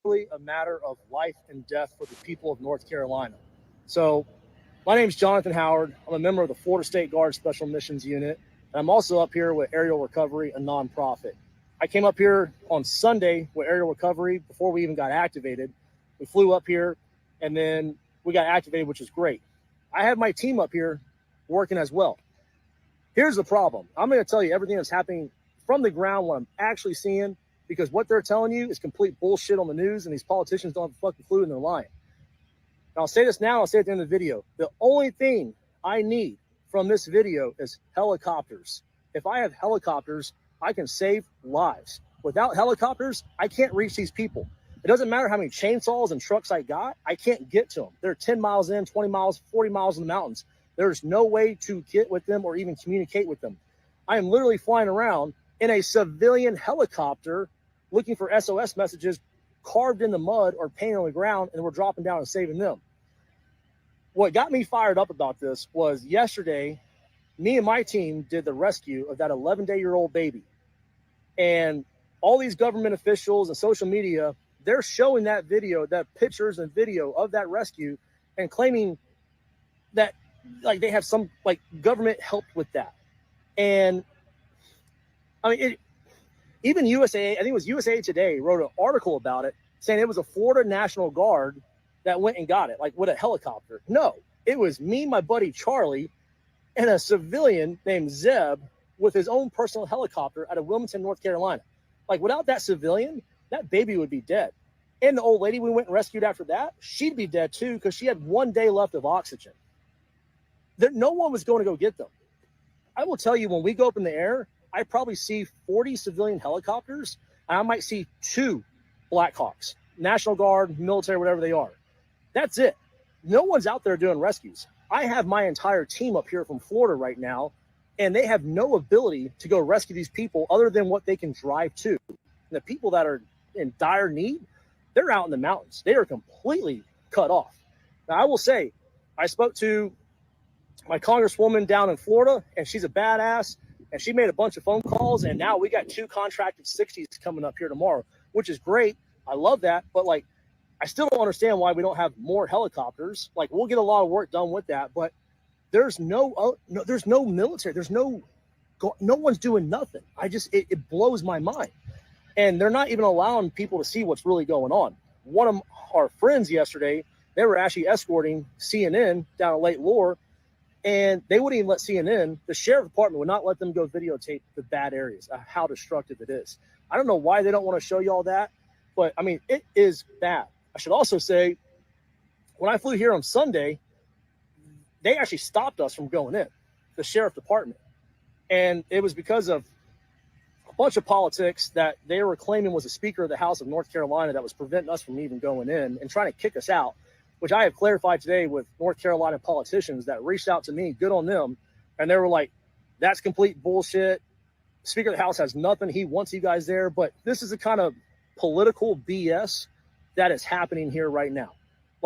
literally a matter of life and death for the people of North Carolina. So, my name is Jonathan Howard. I'm a member of the Florida State Guard Special Missions Unit, and I'm also up here with Aerial Recovery, a nonprofit. I came up here on Sunday with Aerial Recovery before we even got activated. We flew up here, and then we got activated, which is great. I have my team up here working as well. Here's the problem. I'm going to tell you everything that's happening from the ground, what I'm actually seeing, because what they're telling you is complete bullshit on the news, and these politicians don't have a fucking clue, and they're lying. And I'll say this now, I'll say it at the end of the video. The only thing I need from this video is helicopters. If I have helicopters, I can save lives. Without helicopters, I can't reach these people. It doesn't matter how many chainsaws and trucks I got, I can't get to them. They're 10 miles in, 20 miles, 40 miles in the mountains. There's no way to get with them or even communicate with them. I am literally flying around in a civilian helicopter looking for SOS messages carved in the mud or painted on the ground, and we're dropping down and saving them. What got me fired up about this was yesterday, me and my team did the rescue of that 11-day-old baby. And all these government officials and social media, they're showing that video, that pictures and video of that rescue, and claiming that like they have some like government helped with that. And I mean, even USA, I think it was USA Today, wrote an article about it saying it was a Florida National Guard that went and got it, like with a helicopter. No, it was me, my buddy Charlie, and a civilian named Zeb with his own personal helicopter out of Wilmington, North Carolina. Like without that civilian, that baby would be dead. And the old lady we went and rescued after that, she'd be dead too because she had 1 day left of oxygen. No one was going to go get them. I will tell you, when we go up in the air, I probably see 40 civilian helicopters, and I might see 2 Blackhawks, National Guard, military, whatever they are. That's it. No one's out there doing rescues. I have my entire team up here from Florida right now, and they have no ability to go rescue these people other than what they can drive to. And the people that are in dire need, they're out in the mountains. They are completely cut off. Now, I will say, I spoke to my congresswoman down in Florida, and she's a badass, and she made a bunch of phone calls, and now we got 2 contracted 60s coming up here tomorrow, which is great. I love that, but like, I still don't understand why we don't have more helicopters. Like, we'll get a lot of work done with that, but there's no military. There's no one's doing nothing. It blows my mind. And they're not even allowing people to see what's really going on. One of our friends yesterday, they were actually escorting CNN down at Lake Lure, and they wouldn't even let CNN, the sheriff department would not let them go videotape the bad areas, how destructive it is. I don't know why they don't want to show you all that, but I mean, it is bad. I should also say, when I flew here on Sunday, they actually stopped us from going in, the sheriff department. And it was because of a bunch of politics that they were claiming was the Speaker of the House of North Carolina that was preventing us from even going in and trying to kick us out, which I have clarified today with North Carolina politicians that reached out to me, good on them. And they were like, that's complete bullshit. Speaker of the House has nothing. He wants you guys there. But this is the kind of political BS that is happening here right now.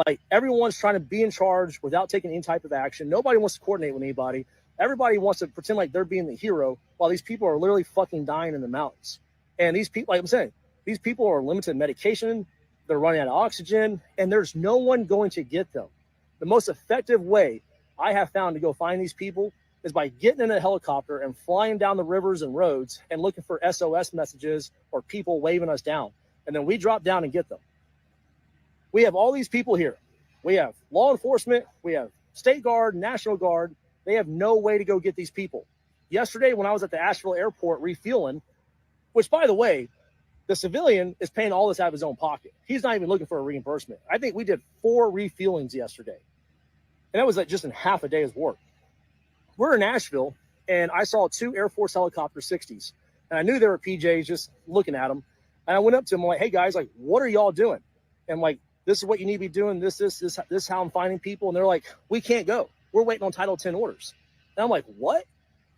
Like, everyone's trying to be in charge without taking any type of action. Nobody wants to coordinate with anybody. Everybody wants to pretend like they're being the hero while these people are literally fucking dying in the mountains. And these people, like I'm saying, these people are limited medication. They're running out of oxygen, and there's no one going to get them. The most effective way I have found to go find these people is by getting in a helicopter and flying down the rivers and roads and looking for SOS messages or people waving us down. And then we drop down and get them. We have all these people here. We have law enforcement. We have State Guard, National Guard. They have no way to go get these people. Yesterday, when I was at the Asheville airport refueling, which, by the way, the civilian is paying all this out of his own pocket. He's not even looking for a reimbursement. I think we did 4 refuelings yesterday. And that was like just in half a day's work. We're in Asheville, and I saw 2 Air Force Helicopter 60s. And I knew they were PJs, just looking at them. And I went up to them, I'm like, hey, guys, like, what are y'all doing? And like, this is what you need to be doing. This is how I'm finding people. And they're like, we can't go. We're waiting on Title 10 orders. And I'm like, what?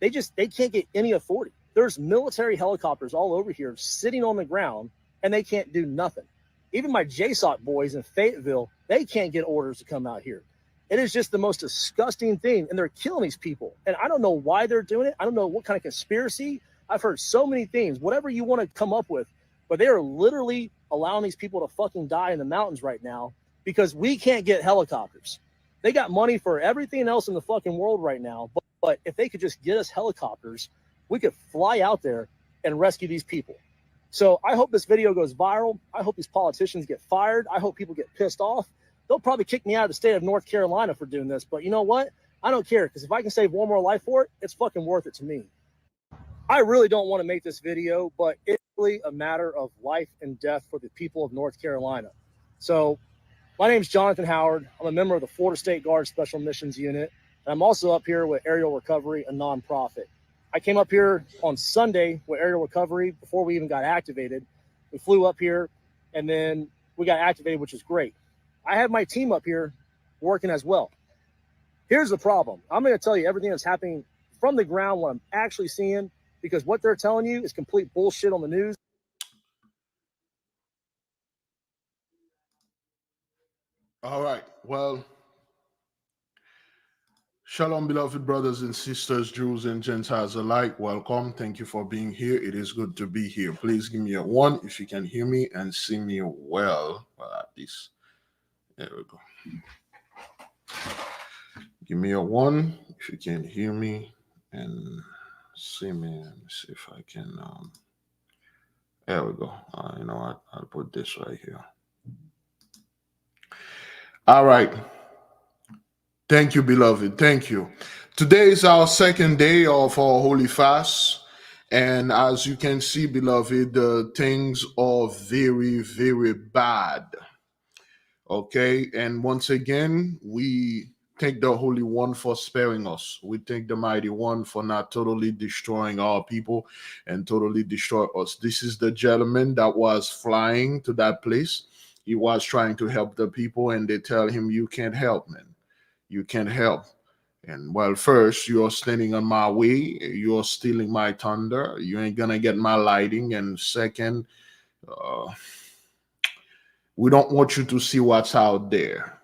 They can't get any authority. There's military helicopters all over here sitting on the ground, and they can't do nothing. Even my JSOC boys in Fayetteville, they can't get orders to come out here. It is just the most disgusting thing, and they're killing these people. And I don't know why they're doing it. I don't know what kind of conspiracy. I've heard so many things, whatever you want to come up with, but they are literally allowing these people to fucking die in the mountains right now because we can't get helicopters. They got money for everything else in the fucking world right now, but if they could just get us helicopters, we could fly out there and rescue these people. So I hope this video goes viral. I hope these politicians get fired. I hope people get pissed off. They'll probably kick me out of the state of North Carolina for doing this, but you know what? I don't care, because if I can save one more life for it, it's fucking worth it to me. I really don't want to make this video, but it's really a matter of life and death for the people of North Carolina. So my name's Jonathan Howard. I'm a member of the Florida State Guard Special Missions Unit, and I'm also up here with Aerial Recovery, a nonprofit. I came up here on Sunday with Aerial Recovery before we even got activated. We flew up here, and then we got activated, which is great. I have my team up here working as well. Here's the problem. I'm going to tell you everything that's happening from the ground, what I'm actually seeing, because what they're telling you is complete bullshit on the news. All right. Well, shalom, beloved brothers and sisters, Jews and Gentiles alike. Welcome. Thank you for being here. It is good to be here. Please give me a 1 if you can hear me and see me well. Well, at least. There we go. Give me a 1 if you can hear me and see me. Let me see if I can. There we go. You know what? I'll put this right here. All right. Thank you, beloved. Thank you. Today is our second day of our Holy Fast. And as you can see, beloved, the things are very, very bad. Okay. And once again, we thank the Holy One for sparing us. We thank the Mighty One for not totally destroying our people and totally destroy us. This is the gentleman that was flying to that place. He was trying to help the people, and they tell him, you can't help, man. You can't help. And well, first, you're standing on my way. You're stealing my thunder. You ain't going to get my lighting. And second, we don't want you to see what's out there.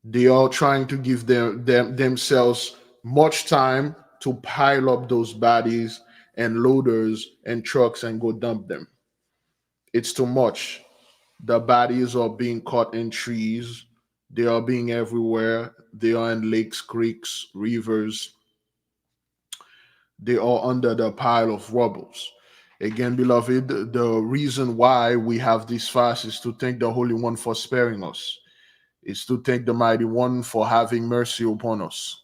They are trying to give themselves much time to pile up those bodies and loaders and trucks and go dump them. It's too much. The bodies are being caught in trees. They are being everywhere. They are in lakes, creeks, rivers. They are under the pile of rubbles. Again, beloved, the reason why we have this fast is to thank the Holy One for sparing us. It's to thank the Mighty One for having mercy upon us.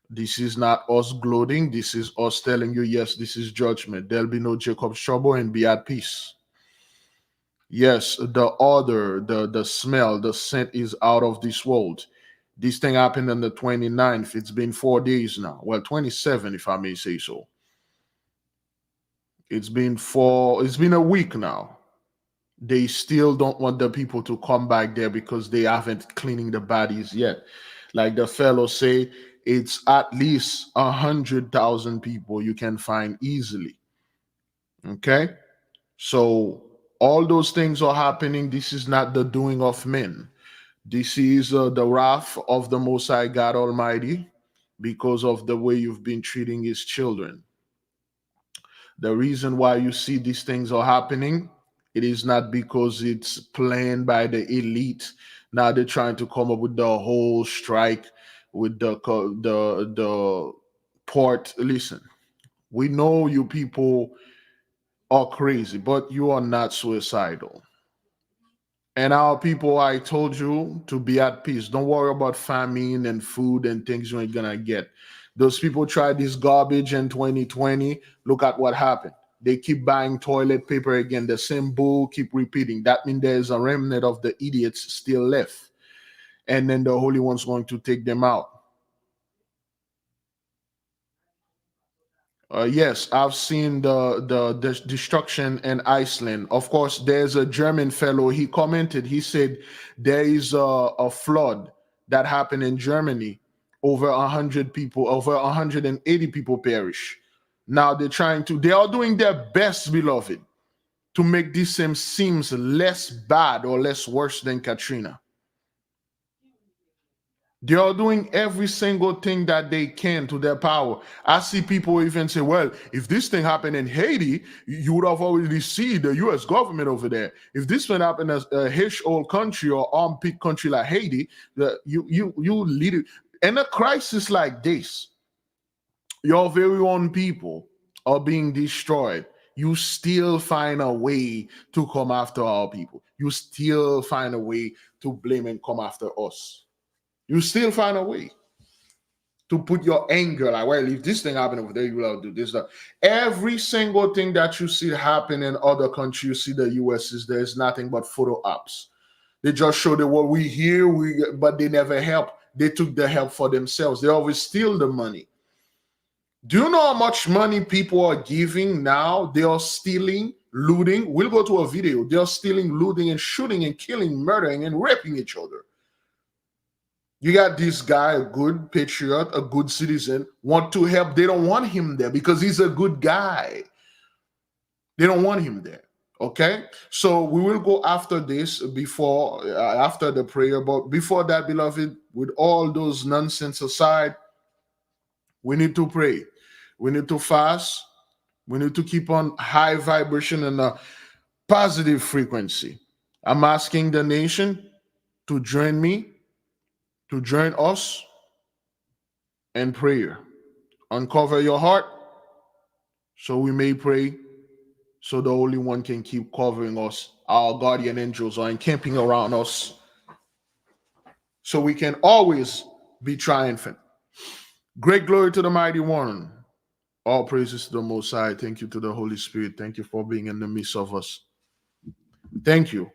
This is not us gloating. This is us telling you, yes, this is judgment. There'll be no Jacob's trouble, and be at peace. Yes, the odor, the smell, the scent is out of this world. This thing happened on the 29th. It's been 4 days now. Well, 27, if I may say so. It's been a week now. They still don't want the people to come back there because they haven't cleaning the bodies yet. Like the fellow say, it's at least 100,000 people you can find easily. Okay? So all those things are happening. This is not the doing of men. This is the wrath of the Most High God Almighty because of the way you've been treating his children. The reason why you see these things are happening, it is not because it's planned by the elite. Now they're trying to come up with the whole strike with the port. Listen, we know you people are crazy, but you are not suicidal. And our people, I told you to be at peace. Don't worry about famine and food and things you ain't gonna get. Those people tried this garbage in 2020. Look at what happened. They keep buying toilet paper again. The same bull keep repeating. That means there's a remnant of the idiots still left. And then the Holy One's going to take them out. Yes, I've seen the destruction in Iceland. Of course, there's a German fellow. He commented. He said there is a flood that happened in Germany. Over 100 people, over 180 people perish. Now they are doing their best, beloved, to make this seems less bad or less worse than Katrina. They are doing every single thing that they can to their power. I see people even say, well, if this thing happened in Haiti, you would have already seen the US government over there. If this thing happened in a H old country or armpit country like Haiti, you lead it. In a crisis like this, your very own people are being destroyed. You still find a way to come after our people. You still find a way to blame and come after us. You still find a way to put your anger, like, well, if this thing happened over there, you will do this. That. Every single thing that you see happen in other countries, you see the US is there's nothing but photo ops. They just show that what we hear, but they never help. They took the help for themselves. They always steal the money. Do you know how much money people are giving now? They are stealing, looting. We'll go to a video. They are stealing, looting, and shooting and killing, murdering, and raping each other. You got this guy, a good patriot, a good citizen, want to help. They don't want him there because he's a good guy. They don't want him there. Okay, so we will go after this after the prayer. But before that, beloved, with all those nonsense aside, we need to pray. We need to fast. We need to keep on high vibration and a positive frequency. I'm asking the nation to join me, to join us in prayer. Uncover your heart so we may pray, so the Holy One can keep covering us. Our guardian angels are encamping around us so we can always be triumphant. Great glory to the Mighty One. All praises to the Most High. Thank you to the Holy Spirit. Thank you for being in the midst of us. Thank you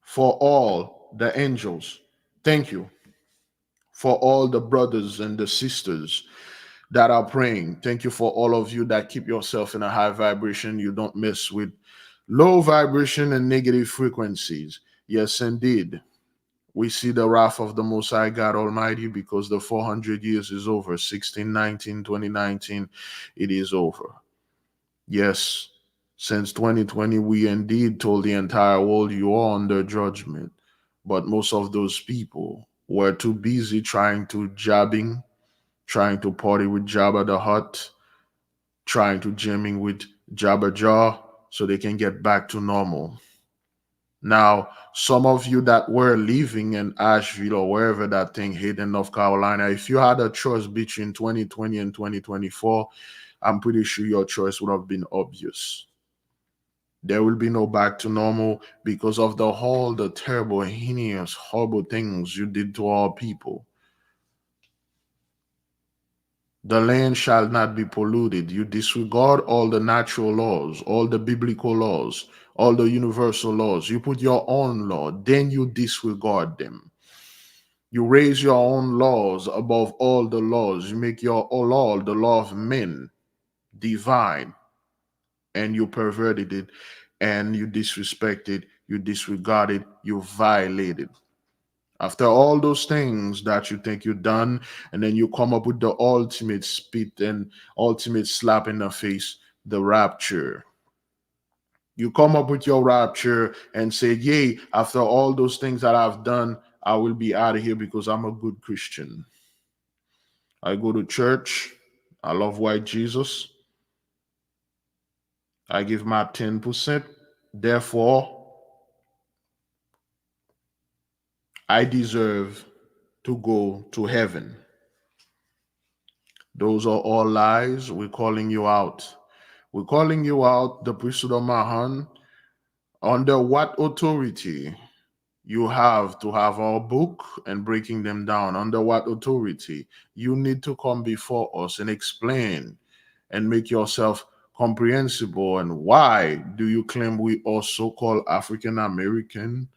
for all the angels. Thank you for all the brothers and the sisters that are praying. Thank you for all of you that keep yourself in a high vibration. You don't mess with low vibration and negative frequencies. Yes, indeed. We see the wrath of the Most High God Almighty because the 400 years is over. 1619, 2019, it is over. Yes, since 2020, we indeed told the entire world you are under judgment. But most of those people were too busy trying to party with Jabba the Hutt, trying to jamming with Jabba Jaw so they can get back to normal. Now, some of you that were living in Asheville or wherever that thing hit in North Carolina, if you had a choice between 2020 and 2024, I'm pretty sure your choice would have been obvious. There will be no back to normal because of the terrible, heinous, horrible things you did to our people. The land shall not be polluted. You disregard all the natural laws, all the biblical laws, all the universal laws. You put your own law, then you disregard them. You raise your own laws above all the laws. You make your law the law of men, divine, and you perverted it, and you disrespected, you disregarded, you violated. After all those things that you think you've done, and then you come up with the ultimate spit and ultimate slap in the face, the rapture. You come up with your rapture and say, yay, after all those things that I've done, I will be out of here because I'm a good Christian. I go to church. I love white Jesus. I give my 10%. Therefore, I deserve to go to heaven. Those are all lies. We're calling you out. We're calling you out, the priesthood of Mahan, under what authority you have to have our book and breaking them down. Under what authority you need to come before us and explain and make yourself comprehensible. And why do you claim we are so-called African American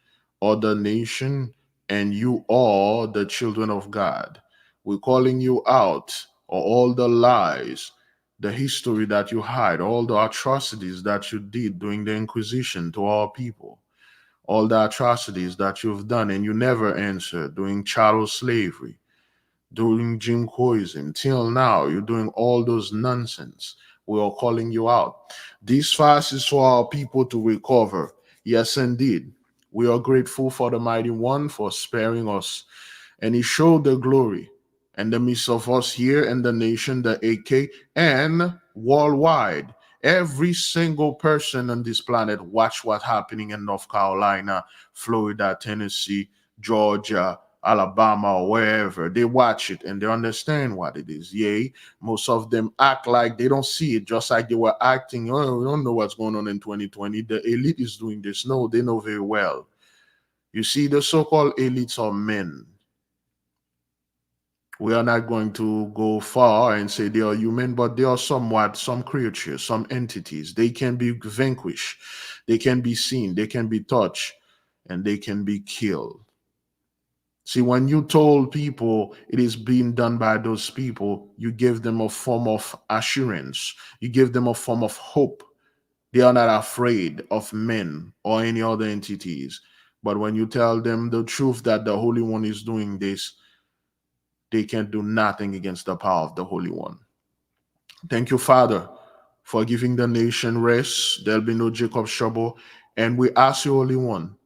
or the nation and you are the children of God? We're calling you out on all the lies, the history that you hide, all the atrocities that you did during the Inquisition to our people, all the atrocities that you've done and you never answered during chattel slavery, during Jim Crowism, till now, you're doing all those nonsense. We are calling you out. This fast is for our people to recover. Yes, indeed. We are grateful for the Mighty One for sparing us And he showed the glory in the midst of us here in the nation, the AK, and worldwide. Every single person on this planet watch what's happening in North Carolina, Florida, Tennessee, Georgia, Alabama, or wherever. They watch it and they understand what it is. Yay, most of them act like they don't see it, just like they were acting, oh, we don't know what's going on in 2020. The elite is doing this. No, they know very well. You see, the so called elites are men. We are not going to go far and say they are human, but they are somewhat some creatures, some entities. They can be vanquished, they can be seen, they can be touched, and they can be killed. See, when you told people it is being done by those people, you give them a form of assurance, you give them a form of hope. They are not afraid of men or any other entities. But when you tell them the truth that the Holy One is doing this, they can do nothing against the power of the Holy One. Thank you, Father, for giving the nation rest. There'll be no Jacob's trouble. And we ask you, Holy One,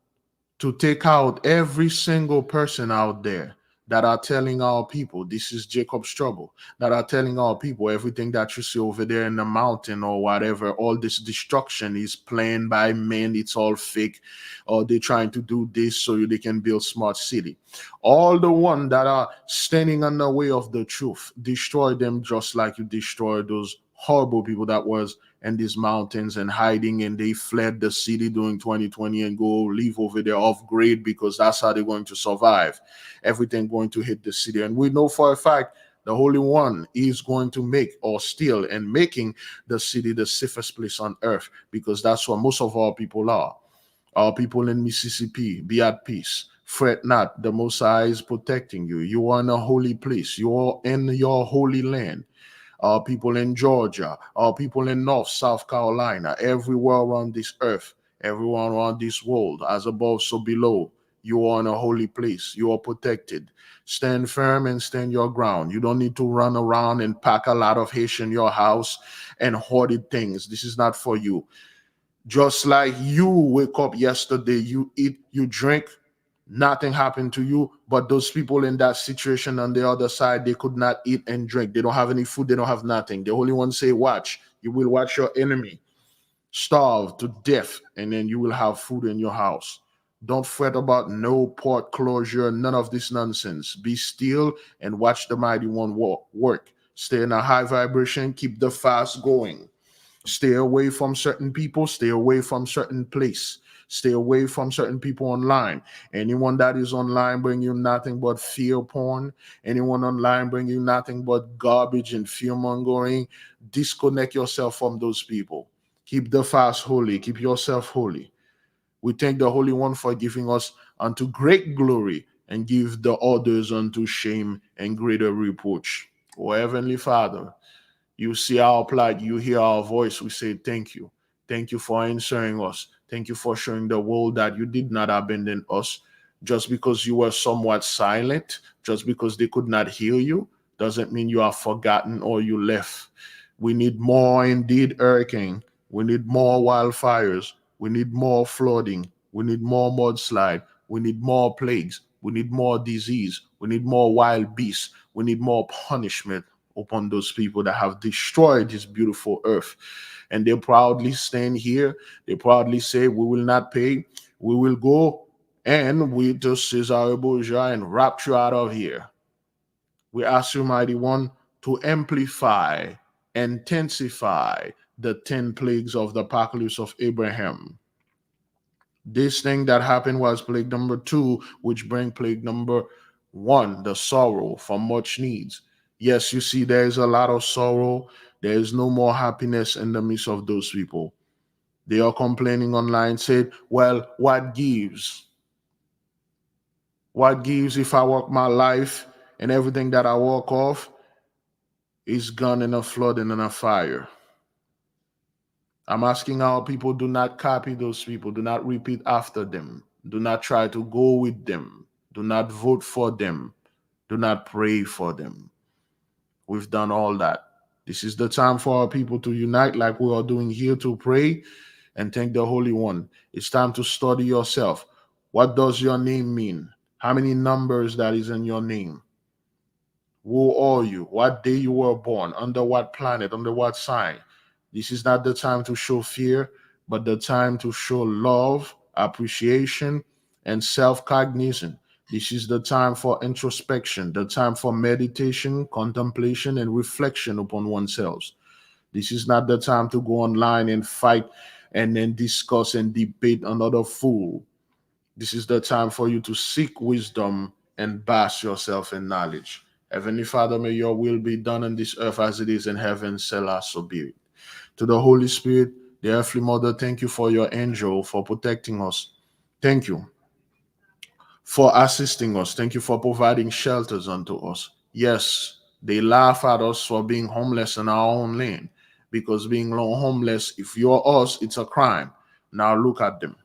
to take out every single person out there that are telling our people this is Jacob's trouble, that are telling our people everything that you see over there in the mountain or whatever, all this destruction is planned by men, it's all fake, or they're trying to do this so they can build smart city. All the ones that are standing on the way of the truth, destroy them just like you destroyed those horrible people that was in these mountains and hiding, and they fled the city during 2020 and go live over there off grid because that's how they're going to survive. Everything going to hit the city. And we know for a fact the Holy One is going to make or still and making the city the safest place on earth, because that's what most of our people are. Our people in Mississippi, be at peace. Fret not, the Most High is protecting you. You are in a holy place. You are in your holy land. Our people in Georgia, our people in North, South Carolina, everywhere around this earth, everyone around this world, as above, so below. You are in a holy place. You are protected. Stand firm and stand your ground. You don't need to run around and pack a lot of hash in your house and hoarded things. This is not for you. Just like you wake up yesterday, you eat, you drink, nothing happened to you, but those people in that situation on the other side, they could not eat and drink. They don't have any food, they don't have nothing. The Holy One say, watch, you will watch your enemy starve to death, and then you will have food in your house. Don't fret about no port closure, none of this nonsense. Be still and watch the mighty one work. Stay in a high vibration, keep the fast going. Stay away from certain people, stay away from certain place, stay away from certain people online. Anyone that is online bring you nothing but fear porn. Anyone online bring you nothing but garbage and fear mongering. Disconnect yourself from those people. Keep the fast holy, keep yourself holy. We thank the Holy One for giving us unto great glory, and give the others unto shame and greater reproach. O Heavenly Father, you see our plight, you hear our voice. We say thank you. Thank you for answering us. Thank you for showing the world that you did not abandon us. Just because you were somewhat silent, just because they could not hear you, doesn't mean you are forgotten or you left. We need more indeed hurricane. We need more wildfires. We need more flooding. We need more mudslide. We need more plagues. We need more disease. We need more wild beasts. We need more punishment upon those people that have destroyed this beautiful earth. And they proudly stand here. They proudly say, we will not pay. We will go and we just Cesare Borgia and rapture out of here. We ask you, Mighty One, to amplify, intensify the 10 plagues of the apocalypse of Abraham. This thing that happened was plague number 2, which bring plague number 1, the sorrow for much needs. Yes, you see, there is a lot of sorrow. There is no more happiness in the midst of those people. They are complaining online, said, well, what gives? What gives if I work my life and everything that I work off is gone in a flood and in a fire? I'm asking our people, do not copy those people. Do not repeat after them. Do not try to go with them. Do not vote for them. Do not pray for them. We've done all that. This is the time for our people to unite like we are doing here, to pray and thank the Holy One. It's time to study yourself. What does your name mean? How many numbers that is in your name? Who are you? What day you were born? Under what planet? Under what sign? This is not the time to show fear, but the time to show love, appreciation, and self cognizance. This is the time for introspection, the time for meditation, contemplation, and reflection upon oneself. This is not the time to go online and fight and then discuss and debate another fool. This is the time for you to seek wisdom and bask yourself in knowledge. Heavenly Father, may your will be done on this earth as it is in heaven. Selah, so be it. To the Holy Spirit, the earthly mother, thank you for your angel, for protecting us. Thank you for assisting us. Thank you for providing shelters unto us. Yes, they laugh at us for being homeless in our own land, because being homeless, if you're us, it's a crime. Now look at them.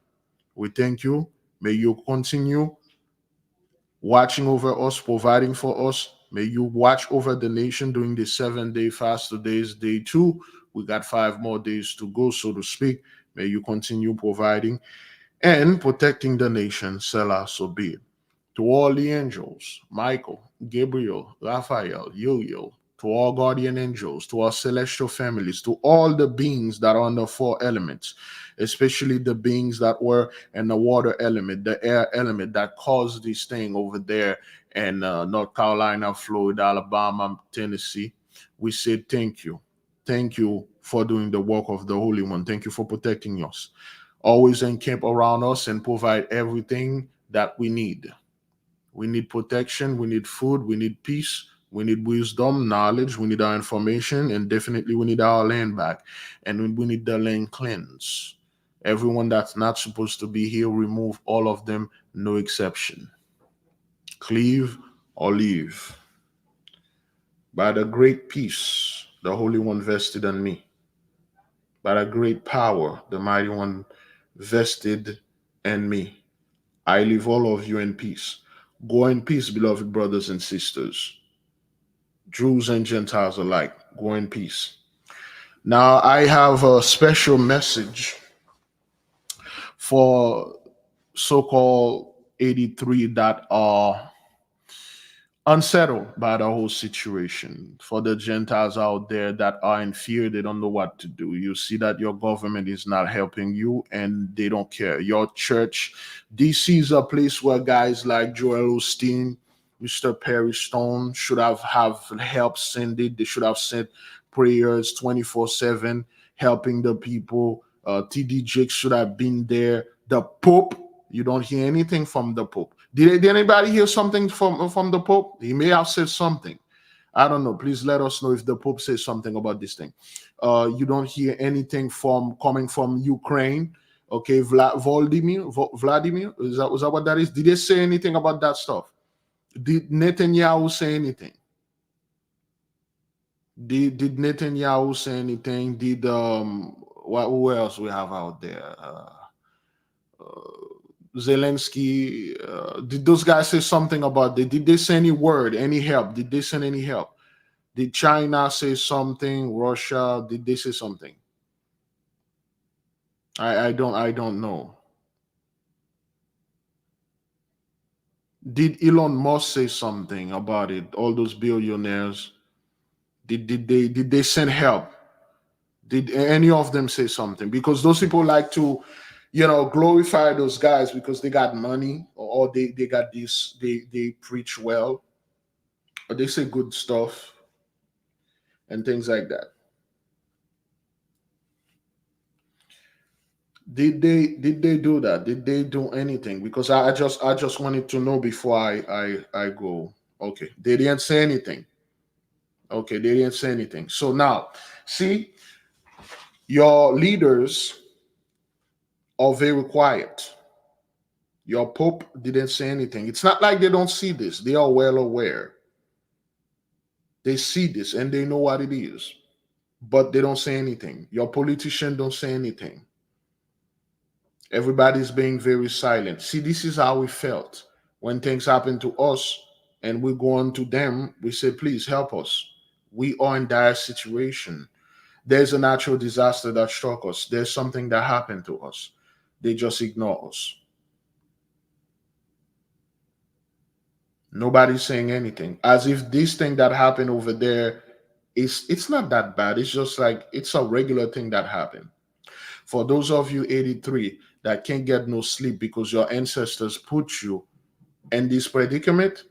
We thank you. May you continue watching over us, providing for us. May you watch over the nation during the 7-day fast. Today is day 2. We got 5 more days to go, so to speak. May you continue providing and protecting the nation. Selah, so be it. To all the angels, Michael, Gabriel, Raphael, Uriel, to all guardian angels, to our celestial families, to all the beings that are on the 4 elements, especially the beings that were in the water element, the air element that caused this thing over there in North Carolina, Florida, Alabama, Tennessee. We say thank you. Thank you for doing the work of the Holy One. Thank you for protecting us. Always encamp around us and provide everything that we need. We need protection, we need food, we need peace, we need wisdom, knowledge, we need our information, and definitely we need our land back. And we need the land cleansed. Everyone that's not supposed to be here, remove all of them, no exception. Cleave or leave. By the great peace, the Holy One vested in me. By the great power, the Mighty One vested in me. I leave all of you in peace. Go in peace, beloved brothers and sisters, Jews and Gentiles alike. Go in peace. Now, I have a special message for so called 83 that are unsettled by the whole situation. For the Gentiles out there that are in fear, they don't know what to do. You see that your government is not helping you and they don't care. Your church, DC is a place where guys like Joel Osteen, Mr. Perry Stone should have helped send it. They should have sent prayers 24/7, helping the people. TD Jakes should have been there. The Pope, you don't hear anything from the Pope. Did anybody hear something from the Pope? He may have said something. I don't know. Please let us know if the Pope says something about this thing. You don't hear anything from coming from Ukraine. Okay, Vladimir, is that what that is? Did they say anything about that stuff? Did Netanyahu say anything? Did Netanyahu say anything? Did who else we have out there? Zelensky, did those guys say something about it? Did they say any word, any help? Did they send any help? Did China say something? Russia, did they say something? I don't know. Did Elon Musk say something about it? All those billionaires, did they send help? Did any of them say something? Because those people like to, glorify those guys because they got money, or they got this, they preach well, or they say good stuff and things like that. Did they do that? Did they do anything? Because I just wanted to know before I go. Okay, they didn't say anything. Okay, they didn't say anything. So now, see, your leaders are very quiet. Your Pope didn't say anything. It's not like they don't see this. They are well aware. They see this and they know what it is, but they don't say anything. Your politicians don't say anything. Everybody's being very silent. See, this is how we felt when things happen to us and we go on to them. We say, please help us. We are in dire situation. There's a natural disaster that struck us. There's something that happened to us. They just ignore us. Nobody's saying anything. As if this thing that happened over there is it's not that bad. It's just like it's a regular thing that happened. For those of you 83 that can't get no sleep because your ancestors put you in this predicament,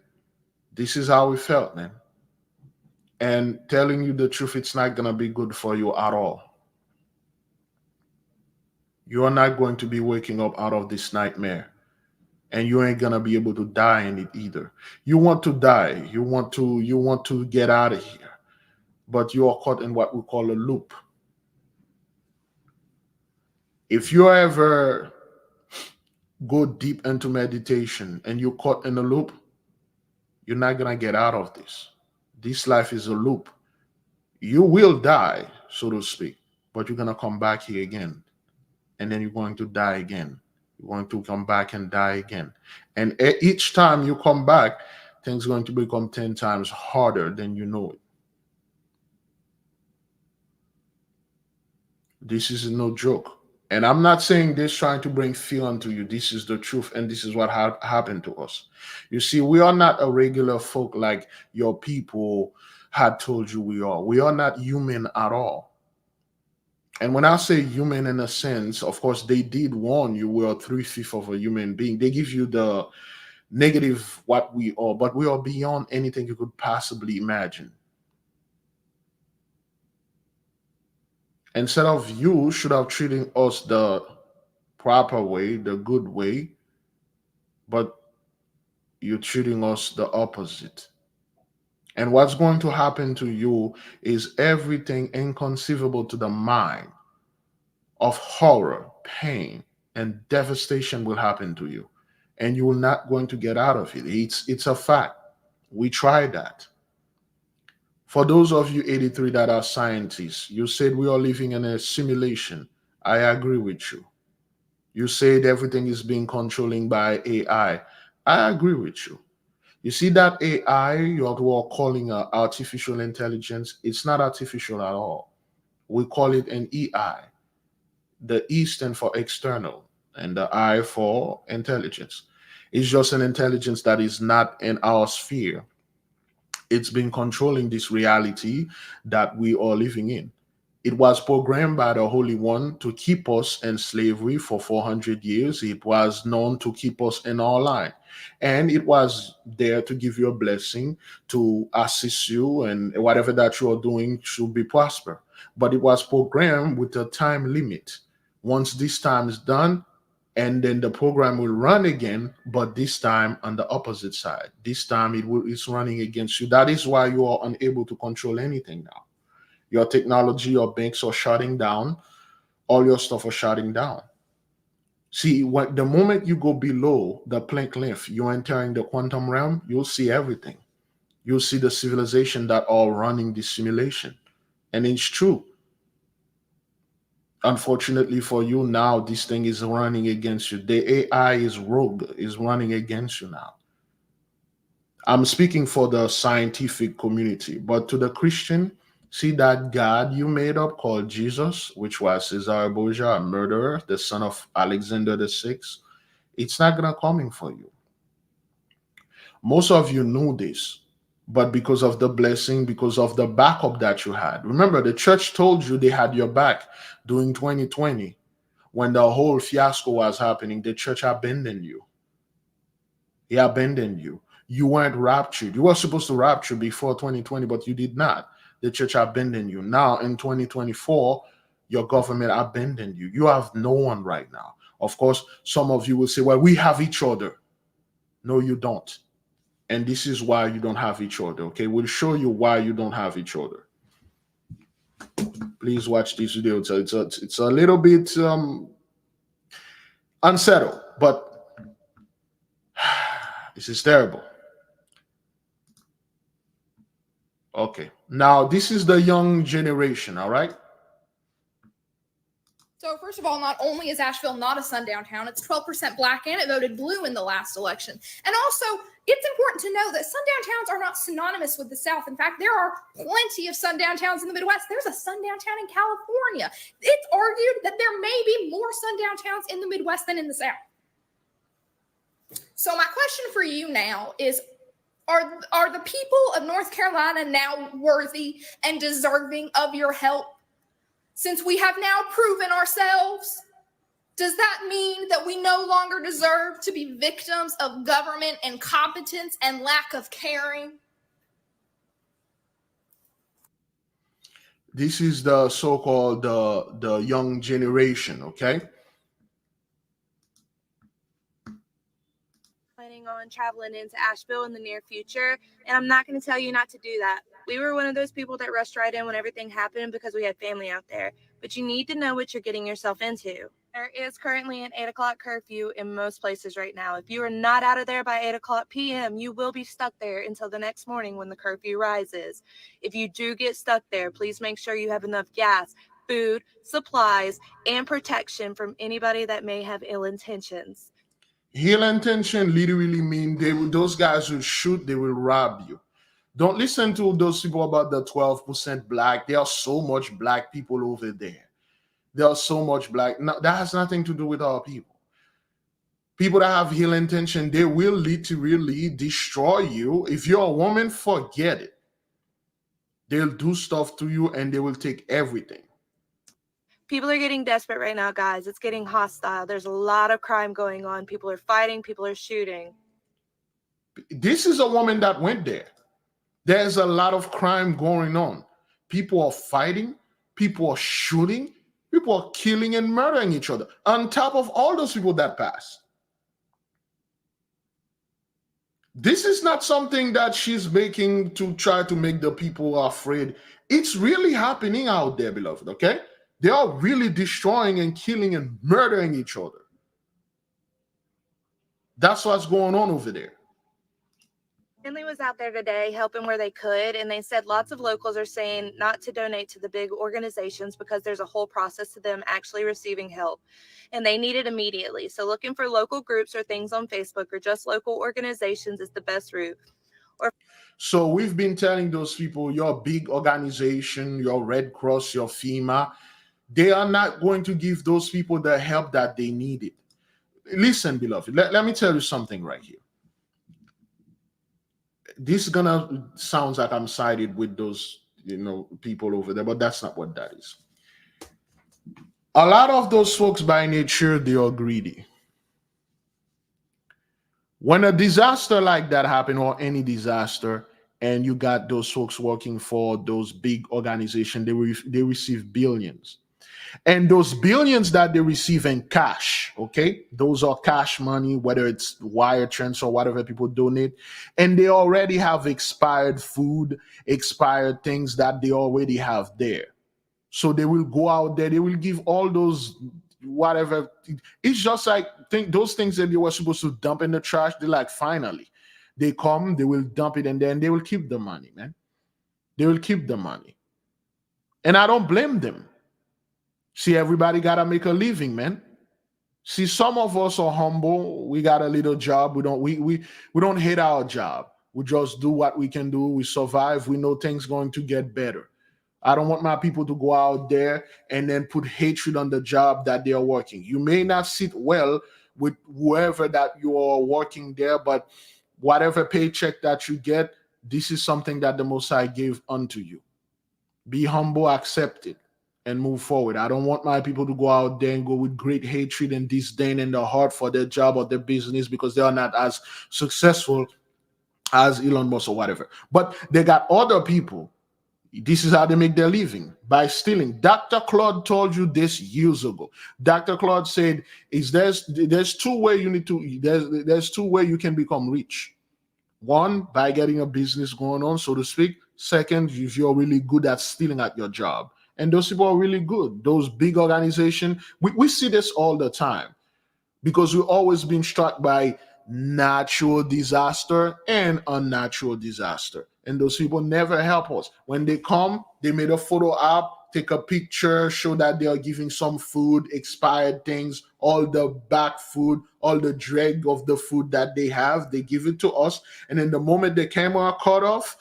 this is how we felt, man. And telling you the truth, it's not gonna be good for you at all. You are not going to be waking up out of this nightmare. And you ain't gonna be able to die in it either. You want to die. You want to get out of here. But you are caught in what we call a loop. If you ever go deep into meditation and you're caught in a loop, you're not gonna get out of this. This life is a loop. You will die, so to speak, but you're gonna come back here again, and then you're going to die again. You're going to come back and die again, and each time you come back, things are going to become 10 times harder than you know it. This is no joke. And I'm not saying this trying to bring fear onto you. This is the truth, and this is what happened to us. You see, we are not a regular folk like your people had told you we are. We are not human at all. And when I say human in a sense, of course, they did warn you we are three-fifths of a human being. They give you the negative what we are, but we are beyond anything you could possibly imagine. Instead of you should have treating us the proper way, the good way, but you're treating us the opposite. And what's going to happen to you is everything inconceivable to the mind of horror, pain, and devastation will happen to you. And you will not going to get out of it. It's a fact. We tried that. For those of you 83 that are scientists, you said we are living in a simulation. I agree with you. You said everything is being controlling by AI. I agree with you. You see that AI you're calling artificial intelligence, it's not artificial at all. We call it an EI. The E stands for external and the I for intelligence. It's just an intelligence that is not in our sphere. It's been controlling this reality that we are living in. It was programmed by the Holy One to keep us in slavery for 400 years. It was known to keep us in our line. And it was there to give you a blessing, to assist you, and whatever that you are doing should be prosper. But it was programmed with a time limit. Once this time is done, and then the program will run again, but this time on the opposite side. This time it's running against you. That is why you are unable to control anything now. Your technology, your banks are shutting down, all your stuff are shutting down. See, what the moment you go below the Planck length, you're entering the quantum realm, you'll see everything. You'll see the civilization that are running this simulation. And it's true. Unfortunately for you now, this thing is running against you. The AI is rogue, is running against you now. I'm speaking for the scientific community, but to the Christian, see that God you made up called Jesus, which was Cesar Borgia, a murderer, the son of Alexander the Sixth, it's not gonna coming for you. Most of you knew this, but because of the blessing, because of the backup that you had. Remember, the church told you they had your back during 2020 when the whole fiasco was happening. The church abandoned you. He abandoned you. You weren't raptured. You were supposed to rapture before 2020, but you did not. The church abandoned you. Now in 2024, your government abandoned you. You have no one right now. Of course, some of you will say, well, we have each other. No, you don't. And this is why you don't have each other. Okay, we'll show you why you don't have each other. Please watch this video. It's a little bit unsettled, but this is terrible. Okay, now this is the young generation, all right? So first of all, not only is Asheville not a sundown town, it's 12% black and it voted blue in the last election. And also, it's important to know that sundown towns are not synonymous with the South. In fact, there are plenty of sundown towns in the Midwest. There's a sundown town in California. It's argued that there may be more sundown towns in the Midwest than in the South. So my question for you now is, Are the people of North Carolina now worthy and deserving of your help? Since we have now proven ourselves, does that mean that we no longer deserve to be victims of government incompetence and lack of caring? This is the so-called the young generation, okay? Planning on traveling into Asheville in the near future, and I'm not going to tell you not to do that. We were one of those people that rushed right in when everything happened because we had family out there, but you need to know what you're getting yourself into. There is currently an 8 o'clock curfew in most places right now. If you are not out of there by 8 o'clock p.m., you will be stuck there until the next morning when the curfew rises. If you do get stuck there, please make sure you have enough gas, food, supplies, and protection from anybody that may have ill intentions. Ill intention literally mean those guys will shoot, they will rob you. Don't listen to those people about the 12% black. There are so much black people over there. There are so much black. No, that has nothing to do with our people. People that have ill intention, they will literally destroy you. If you're a woman, forget it. They'll do stuff to you and they will take everything. People are getting desperate right now, guys. It's getting hostile. There's a lot of crime going on. People are fighting. People are shooting. This is a woman that went there. There's a lot of crime going on. People are fighting. People are shooting. People are killing and murdering each other. On top of all those people that passed. This is not something that she's making to try to make the people afraid. It's really happening out there, beloved, okay? They are really destroying and killing and murdering each other. That's what's going on over there. Finley was out there today helping where they could, and they said lots of locals are saying not to donate to the big organizations because there's a whole process to them actually receiving help, and they need it immediately. So looking for local groups or things on Facebook or just local organizations is the best route. So we've been telling those people, your big organization, your Red Cross, your FEMA, they are not going to give those people the help that they needed. Listen, beloved, let me tell you something right here. This is gonna sound like I'm sided with those, people over there, but that's not what that is. A lot of those folks by nature, they are greedy. When a disaster like that happens, or any disaster, and you got those folks working for those big organizations, they receive billions. And those billions that they receive in cash, okay, those are cash money, whether it's wire transfer or whatever people donate, and they already have expired food, expired things that they already have there. So they will go out there, they will give all those whatever. It's just like those things that they were supposed to dump in the trash, they're like, finally, they come, they will dump it, and then they will keep the money, man. They will keep the money. And I don't blame them. See, everybody got to make a living, man. See, some of us are humble. We got a little job. We don't hate our job. We just do what we can do. We survive. We know things going to get better. I don't want my people to go out there and then put hatred on the job that they are working. You may not sit well with whoever that you are working there, but whatever paycheck that you get, this is something that the Most High gave unto you. Be humble, accept it, and move forward. I don't want my people to go out there and go with great hatred and disdain in their heart for their job or their business because they are not as successful as Elon Musk or whatever. But they got other people. This is how they make their living, by stealing. Dr. Claude told you this years ago. Dr. Claude said, there's two ways you can become rich. One, by getting a business going on, so to speak. Second, if you're really good at stealing at your job. And those people are really good. Those big organizations, we see this all the time because we've always been struck by natural disaster and unnatural disaster. And those people never help us. When they come, they made a photo app, take a picture, show that they are giving some food, expired things, all the back food, all the drag of the food that they have, they give it to us. And then the moment the camera cut off,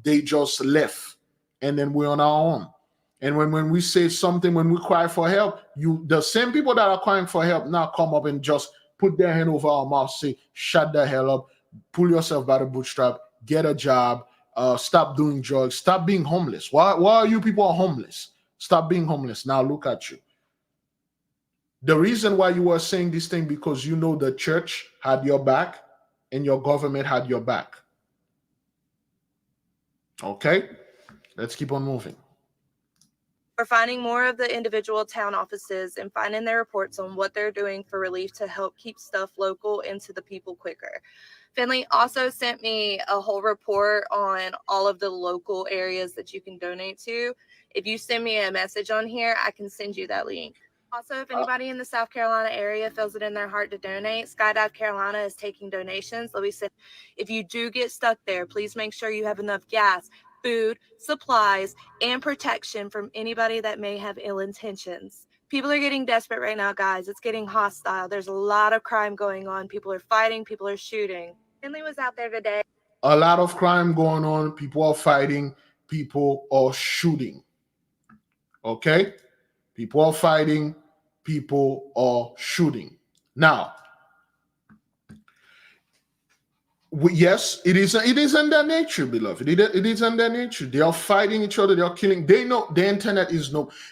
they just left. And then we're on our own. And when we say something, when we cry for help, the same people that are crying for help now come up and just put their hand over our mouth, say, shut the hell up, pull yourself by the bootstrap, get a job, stop doing drugs, stop being homeless. Why are you people homeless? Stop being homeless. Now look at you. The reason why you are saying this thing, because you know the church had your back and your government had your back. Okay, let's keep on moving. We're finding more of the individual town offices and finding their reports on what they're doing for relief to help keep stuff local and to the people quicker. Finley also sent me a whole report on all of the local areas that you can donate to. If you send me a message on here, I can send you that link. Also, if anybody in the South Carolina area feels it in their heart to donate, Skydive Carolina is taking donations. Let me say, if you do get stuck there, please make sure you have enough gas, food, supplies, and protection from anybody that may have ill intentions. People are getting desperate right now, guys. It's getting hostile. There's a lot of crime going on. People are fighting. People are shooting. Finley was out there today. A lot of crime going on. People are fighting. People are shooting. Okay? People are fighting. People are shooting. Now, yes, it is in their nature, beloved. It is in their nature. They are fighting each other. They are killing. They know the internet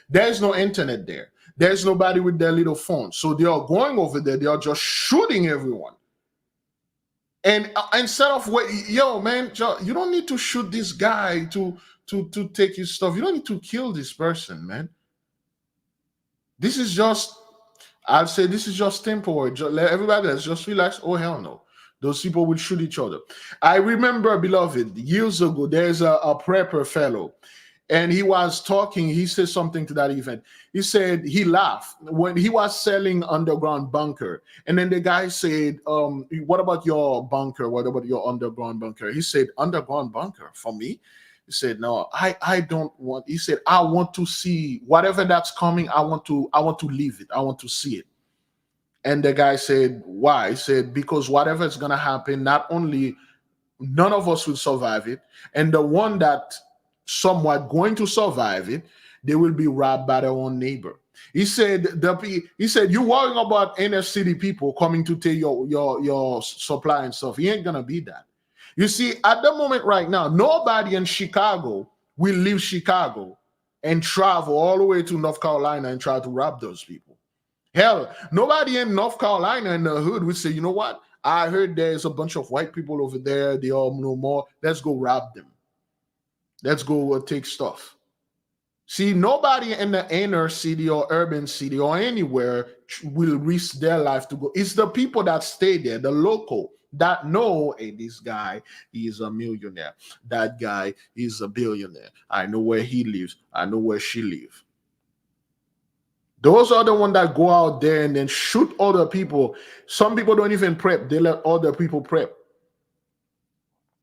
there is no internet there. There's nobody with their little phone. So they are going over there. They are just shooting everyone. And instead of yo, man, you don't need to shoot this guy to take his stuff. You don't need to kill this person, man. This is just, I'll say this is just temporary. Let everybody else just relax. Oh, hell no. Those people will shoot each other. I remember, beloved, years ago, there's a prepper fellow, and he was talking. He said something to that event. He said he laughed when he was selling underground bunker. And then the guy said, what about your bunker? What about your underground bunker? He said, underground bunker for me? He said, no, I don't want. He said, I want to see whatever that's coming. I want to leave it. I want to see it. And the guy said, why? He said, because whatever is going to happen, not only none of us will survive it, and the one that somewhat going to survive it, they will be robbed by their own neighbor. He said, you worrying about inner city people coming to take your supply and stuff. He ain't going to be that. You see, at the moment right now, nobody in Chicago will leave Chicago and travel all the way to North Carolina and try to rob those people. Hell, nobody in North Carolina in the hood would say, you know what? I heard there's a bunch of white people over there. They all know more. Let's go rob them. Let's go take stuff. See, nobody in the inner city or urban city or anywhere will risk their life to go. It's the people that stay there, the local, that know, hey, this guy is a millionaire. That guy is a billionaire. I know where he lives. I know where she lives. Those are the ones that go out there and then shoot other people. Some people don't even prep. They let other people prep.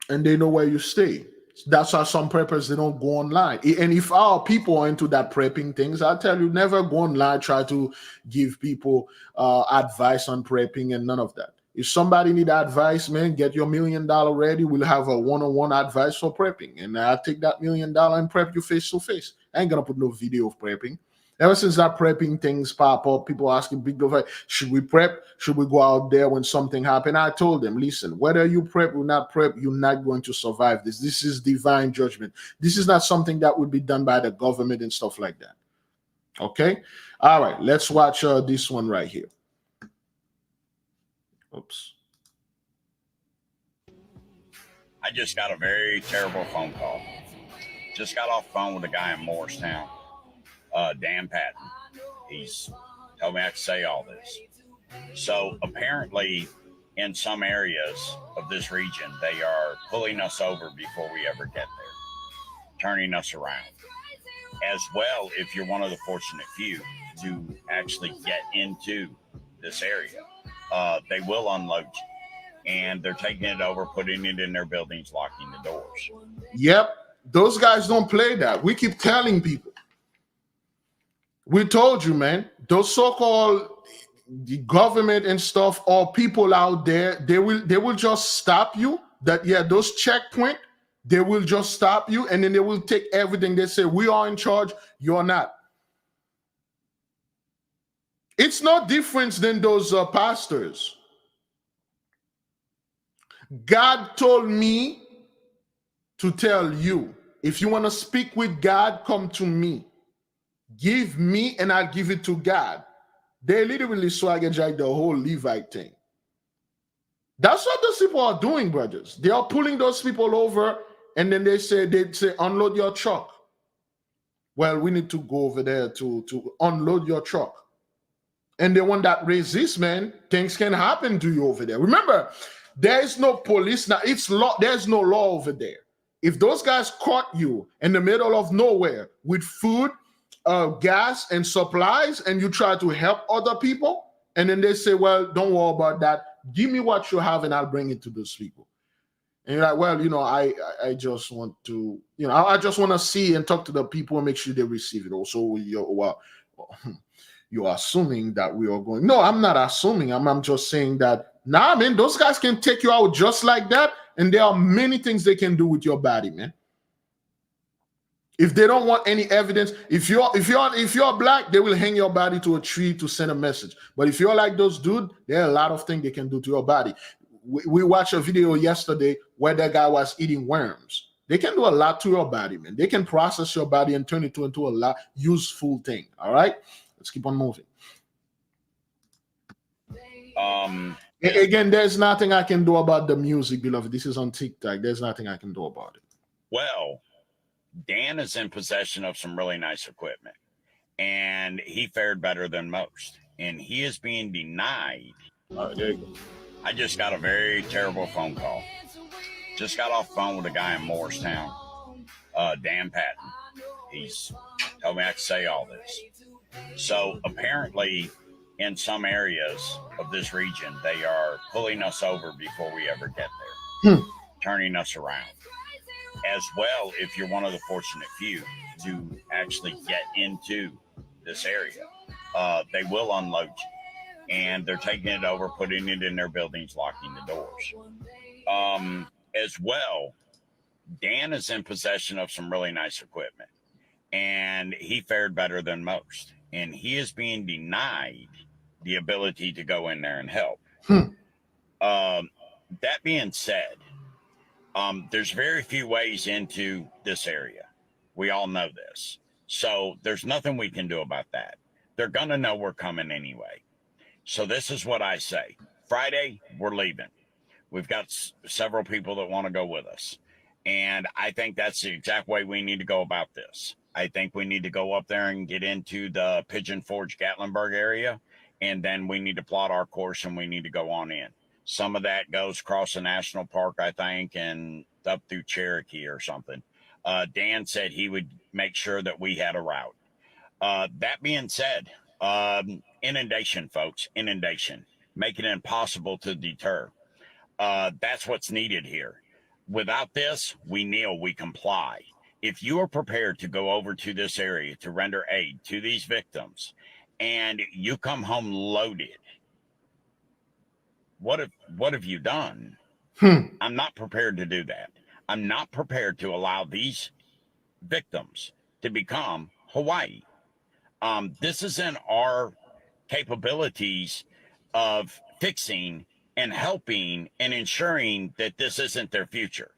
And they know where you stay. That's why some preppers, they don't go online. And if our people are into that prepping things, I tell you, never go online, try to give people advice on prepping and none of that. If somebody need advice, man, get your $1 million ready. We'll have a one-on-one advice for prepping. And I'll take that $1 million and prep you face to face. I ain't going to put no video of prepping. Ever since that prepping things pop up, people asking Biglevi, should we prep? Should we go out there when something happens? I told them, listen, whether you prep or not prep, you're not going to survive this. This is divine judgment. This is not something that would be done by the government and stuff like that. Okay? All right, let's watch this one right here. Oops. I just got a very terrible phone call. Just got off the phone with a guy in Morristown. Dan Patton. He's told me I could say all this. So apparently in some areas of this region, they are pulling us over before we ever get there, turning us around. As well, if you're one of the fortunate few to actually get into this area, they will unload you. And they're taking it over, putting it in their buildings, locking the doors. Yep. Those guys don't play that. We keep telling people. We told you, man, those so-called the government and stuff or people out there, they will just stop you. That, yeah, those checkpoint, they will just stop you and then they will take everything. They say, we are in charge, you're not. It's no different than those pastors. God told me to tell you, if you want to speak with God, come to me. Give me and I'll give it to God. They literally swagger jack the whole Levi thing. That's what those people are doing, brothers. They are pulling those people over, and then they say, unload your truck. Well, we need to go over there to unload your truck. And the one that resists, man, things can happen to you over there. Remember, there is no police now. It's law. There's no law over there. If those guys caught you in the middle of nowhere with food, gas, and supplies, and you try to help other people, and then they say, well, don't worry about that. Give me what you have, and I'll bring it to those people. And you're like, well, I just want to, I just want to see and talk to the people and make sure they receive it. Also, you're assuming that we are going. No, I'm not assuming. I'm just saying that, man, those guys can take you out just like that. And there are many things they can do with your body, man. If they don't want any evidence, if you're black, they will hang your body to a tree to send a message. But if you're like those dudes, there are a lot of things they can do to your body. We watched a video yesterday where that guy was eating worms. They can do a lot to your body, man. They can process your body and turn it into a lot useful thing. All right, let's keep on moving. Again, there's nothing I can do about the music, beloved. This is on TikTok. There's nothing I can do about it. Well, Dan is in possession of some really nice equipment, and he fared better than most, and he is being denied. All right, there you go. I just got a very terrible phone call. Just got off the phone with a guy in Morristown, Dan Patton. He's told me I could say all this. So apparently in some areas of this region, they are pulling us over before we ever get there, turning us around. As well, if you're one of the fortunate few to actually get into this area, they will unload you. And they're taking it over, putting it in their buildings, locking the doors. As well, Dan is in possession of some really nice equipment, and he fared better than most. And he is being denied the ability to go in there and help. That being said, there's very few ways into this area. We all know this. So there's nothing we can do about that. They're going to know we're coming anyway. So this is what I say. Friday, we're leaving. We've got several people that want to go with us. And I think that's the exact way we need to go about this. I think we need to go up there and get into the Pigeon Forge, Gatlinburg area. And then we need to plot our course and we need to go on in. Some of that goes across the national park, I think, and up through Cherokee or something. Dan said he would make sure that we had a route. That being said, inundation, folks, inundation, making it impossible to deter. That's what's needed here. Without this, we kneel, we comply. If you are prepared to go over to this area to render aid to these victims and you come home loaded, what have you done? I'm not prepared to do that. I'm not prepared to allow these victims to become Hawaii. This is in our capabilities of fixing and helping and ensuring that this isn't their future.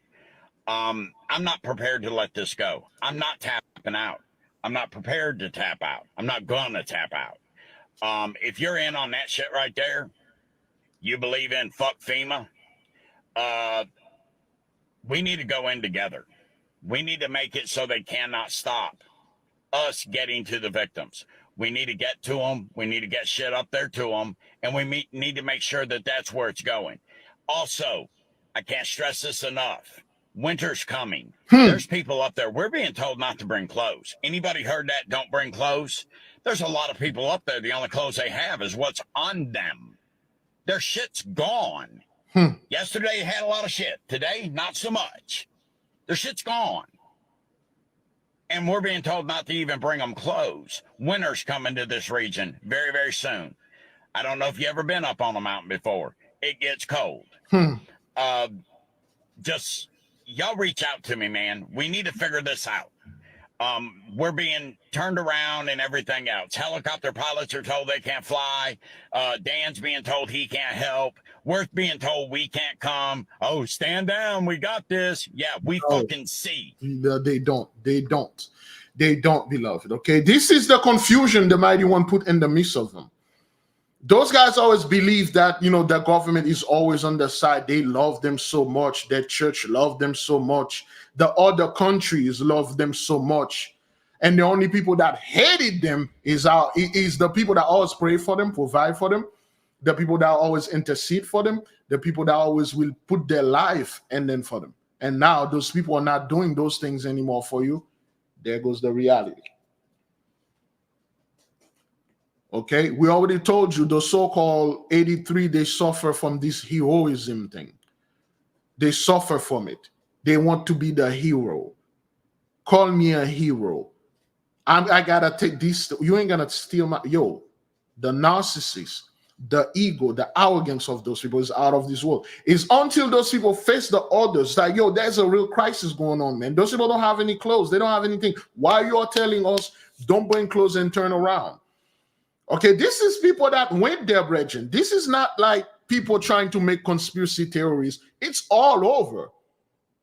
I'm not prepared to let this go. I'm not tapping out. I'm not prepared to tap out. I'm not gonna tap out. If you're in on that shit right there, you believe in fuck FEMA, we need to go in together. We need to make it so they cannot stop us getting to the victims. We need to get to them. We need to get shit up there to them. And we need to make sure that that's where it's going. Also, I can't stress this enough. Winter's coming. There's people up there. We're being told not to bring clothes. Anybody heard that? Don't bring clothes. There's a lot of people up there. The only clothes they have is what's on them. Their shit's gone. Yesterday they had a lot of shit. Today, not so much. Their shit's gone. And we're being told not to even bring them clothes. Winter's coming to this region very, very soon. I don't know if you ever been up on a mountain before. It gets cold. Just, y'all reach out to me, man. We need to figure this out. We're being turned around and everything else. Helicopter pilots are told they can't fly. Dan's being told he can't help. We're being told we can't come. Oh, stand down. We got this. Yeah, we fucking see. They don't, beloved. Okay, this is the confusion the mighty one put in the midst of them. Those guys always believe that, the government is always on their side. They love them so much. Their church loved them so much. The other countries love them so much. And the only people that hated them is the people that always pray for them, provide for them, the people that always intercede for them, the people that always will put their life and then for them. And now those people are not doing those things anymore for you. There goes the reality. Okay, we already told you the so-called 83, they suffer from this heroism thing. They suffer from it. They want to be the hero. Call me a hero. I gotta take this. You ain't gonna steal my the narcissist, the ego, the arrogance of those people is out of this world. It's until those people face the others that there's a real crisis going on, man. Those people don't have any clothes, they don't have anything. Why you are telling us don't bring clothes and turn around? Okay, this is people that went there, brethren. This is not like people trying to make conspiracy theories. It's all over.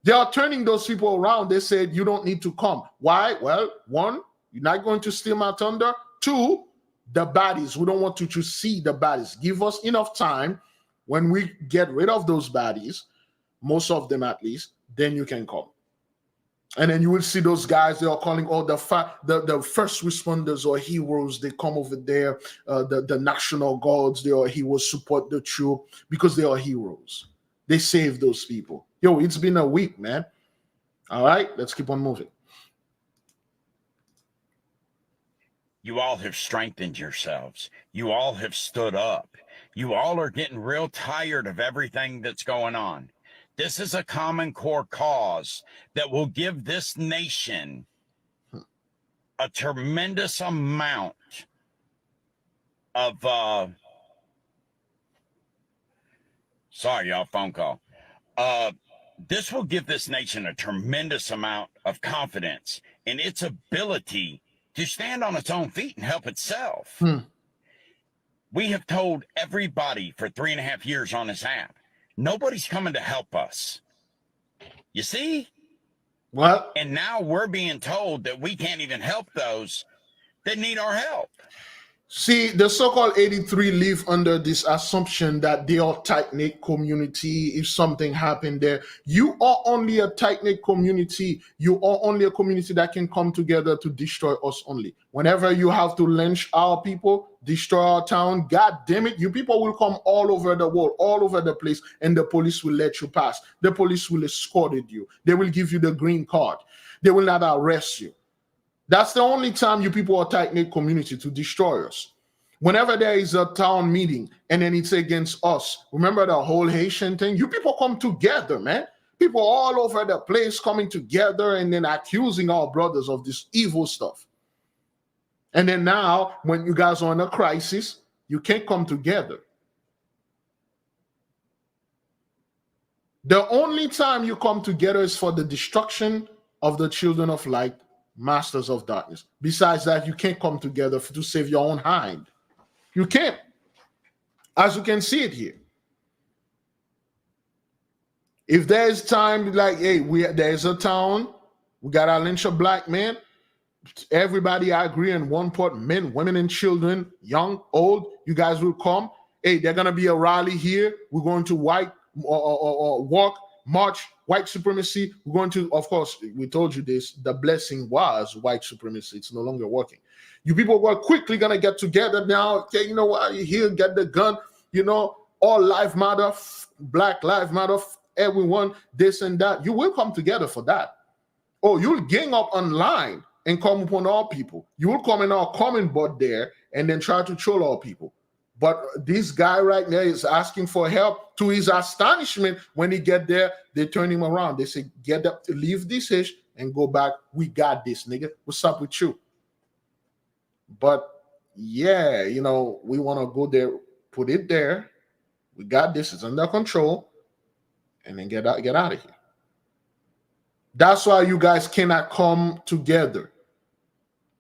They are turning those people around. They said, you don't need to come. Why? Well, one, you're not going to steal my thunder. Two, the bodies. We don't want you to see the bodies. Give us enough time. When we get rid of those bodies, most of them at least, then you can come. And then you will see those guys, they are calling all the first responders or heroes. They come over there, the National Guards, they are heroes, support the troop because they are heroes. They save those people. It's been a week, man. All right, let's keep on moving. You all have strengthened yourselves. You all have stood up. You all are getting real tired of everything that's going on. This is a common core cause that will give this nation a tremendous amount of, sorry, y'all, phone call. This will give this nation a tremendous amount of confidence in its ability to stand on its own feet and help itself. We have told everybody for 3.5 years on this app, nobody's coming to help us. You see? What? And now we're being told that we can't even help those that need our help. See, the so-called 83 live under this assumption that they are tight-knit community. If something happened there, you are only a tight-knit community. You are only a community that can come together to destroy us only. Whenever you have to lynch our people, destroy our town, God damn it, you people will come all over the world, all over the place, and the police will let you pass. The police will escort you. They will give you the green card. They will not arrest you. That's the only time you people are a tight-knit community, to destroy us. Whenever there is a town meeting and then it's against us, remember the whole Haitian thing? You people come together, man. People all over the place coming together and then accusing our brothers of this evil stuff. And then now, when you guys are in a crisis, you can't come together. The only time you come together is for the destruction of the children of light, masters of darkness. Besides that, you can't come together to save your own hind. You can't. As you can see it here. If there's time, like, hey, there's a town, we got to lynch a black man, everybody I agree on one part, men, women, and children, young, old, you guys will come. Hey, there's going to be a rally here. We're going to walk, march, white supremacy. We're going to, of course, we told you this, the blessing was white supremacy. It's no longer working. You people were quickly going to get together now. Okay, you know what? Here, get the gun. All life matter, black life matter, everyone, this and that. You will come together for that. Oh, you'll gang up online and come upon all people. You will come in our comment board there and then try to troll all people. But this guy right there is asking for help. To his astonishment, when he get there, they turn him around. They say, get up, leave this ish and go back. We got this, nigga. What's up with you? But yeah, we want to go there, put it there. We got this. It's under control. And then get out of here. That's why you guys cannot come together.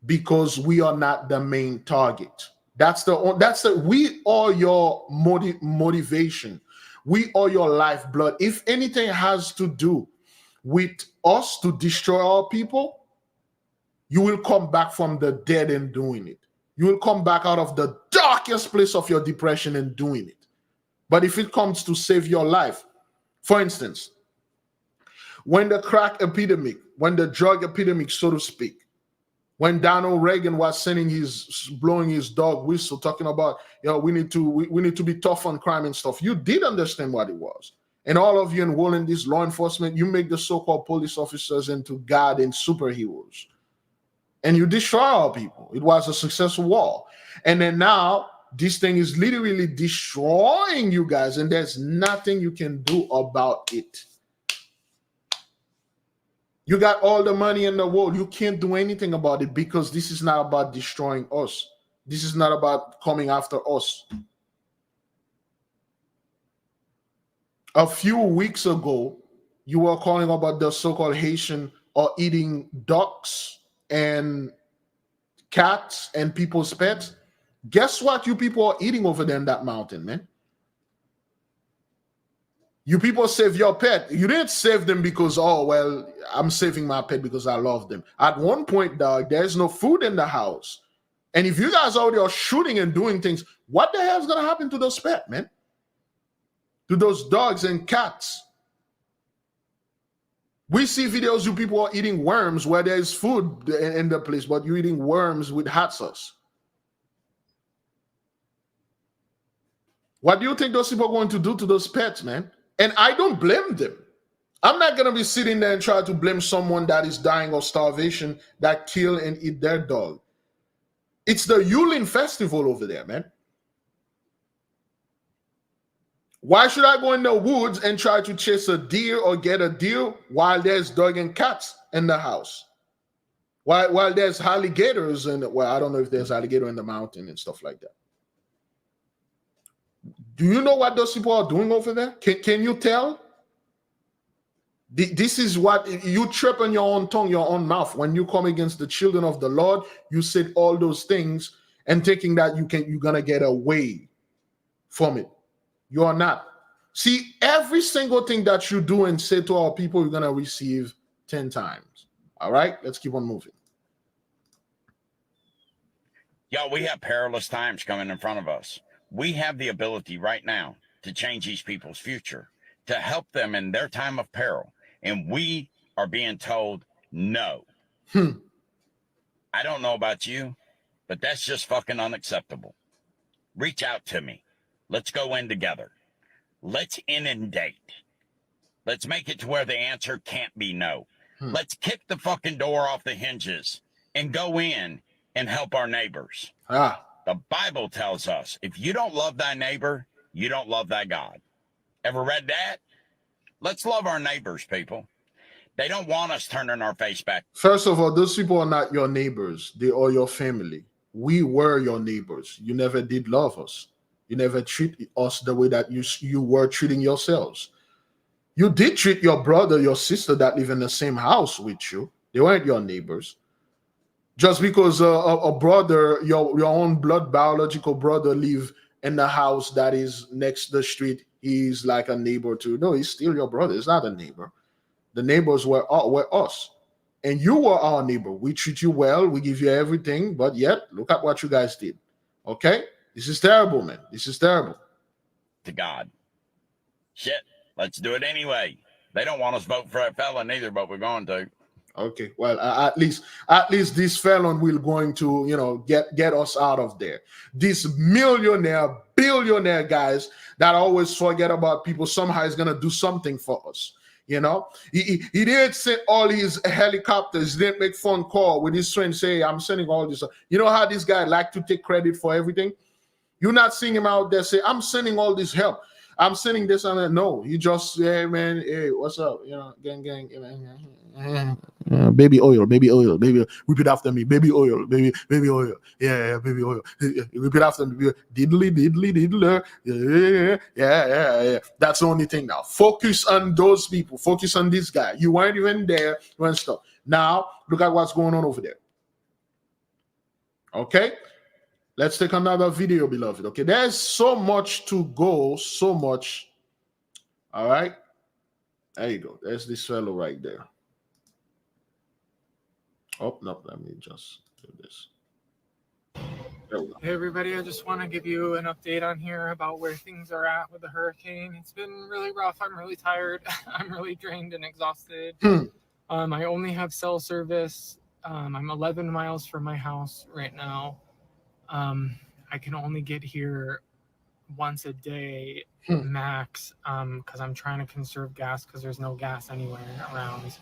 because we are not the main target. We are your motivation. We are your lifeblood. If anything has to do with us to destroy our people, you will come back from the dead in doing it. You will come back out of the darkest place of your depression in doing it. But if it comes to save your life, for instance, when the crack epidemic, when the drug epidemic, so to speak, when Donald Reagan was blowing his dog whistle, talking about, we need to be tough on crime and stuff, you did understand what it was. And all of you enroll in this law enforcement, you make the so-called police officers into God and superheroes. And you destroy our people. It was a successful war. And then now, this thing is literally destroying you guys, and there's nothing you can do about it. You got all the money in the world. You can't do anything about it because this is not about destroying us. This is not about coming after us. A few weeks ago, you were calling about the so-called Haitian are eating ducks and cats and people's pets. Guess what you people are eating over there in that mountain, man? You people save your pet. You didn't save them because, oh, well, I'm saving my pet because I love them. At one point, dog, there's no food in the house. And if you guys out there are shooting and doing things, what the hell is going to happen to those pets, man? To those dogs and cats? We see videos you people are eating worms where there's food in the place, but you're eating worms with hot sauce. What do you think those people are going to do to those pets, man? And I don't blame them. I'm not going to be sitting there and try to blame someone that is dying of starvation that kill and eat their dog. It's the Yulin festival over there, man. Why should I go in the woods and try to chase a deer or get a deer while there's dog and cats in the house? While there's alligators and, well, I don't know if there's alligator in the mountain and stuff like that. Do you know what those people are doing over there? Can you tell? This is what you trip on your own tongue, your own mouth. When you come against the children of the Lord, you said all those things and thinking that you're gonna get away from it. You are not. See, every single thing that you do and say to our people, you're gonna receive 10 times. All right, let's keep on moving. Yo, we have perilous times coming in front of us. We have the ability right now to change these people's future, to help them in their time of peril. And we are being told no. I don't know about you, but that's just fucking unacceptable. Reach out to me. Let's go in together. Let's inundate. Let's make it to where the answer can't be no. Let's kick the fucking door off the hinges and go in and help our neighbors. The Bible tells us, if you don't love thy neighbor, you don't love thy God. Ever read that? Let's love our neighbors, people. They don't want us turning our face back. First of all, those people are not your neighbors. They are your family. We were your neighbors. You never did love us. You never treat us the way that you were treating yourselves. You did treat your brother, your sister that live in the same house with you. They weren't your neighbors. Just because a brother, your own blood biological brother live in the house that is next the street, he's like a neighbor too. No, he's still your brother. It's not a neighbor. The neighbors were us. And you were our neighbor. We treat you well. We give you everything. But yet, look at what you guys did. Okay? This is terrible, man. This is terrible. To God. Shit. Let's do it anyway. They don't want us vote for a felon either, but we're going to. Okay, well, at least this felon will going to, get us out of there. This millionaire, billionaire guys that always forget about people somehow is gonna do something for us. He didn't send all his helicopters. He didn't make phone call with his friend say, I'm sending all this. You know how this guy like to take credit for everything? You're not seeing him out there say, I'm sending all this help. I'm sending this and that. No, he just say, hey, man, hey, what's up? Gang. Baby oil. Repeat after me. Baby oil. Baby oil. Yeah, baby oil. Repeat after me. Diddly. Yeah. That's the only thing now. Focus on those people. Focus on this guy. You weren't even there when stuff. Now, look at what's going on over there. Okay, let's take another video, beloved. Okay, there's so much to go, so much. All right, there you go. There's this fellow right there. Oh, no, let me just do this. There we go. Hey everybody, I just want to give you an update on here about where things are at with the hurricane. It's been really rough. I'm really tired. I'm really drained and exhausted. I only have cell service. I'm 11 miles from my house right now. I can only get here once a day max because I'm trying to conserve gas because there's no gas anywhere around.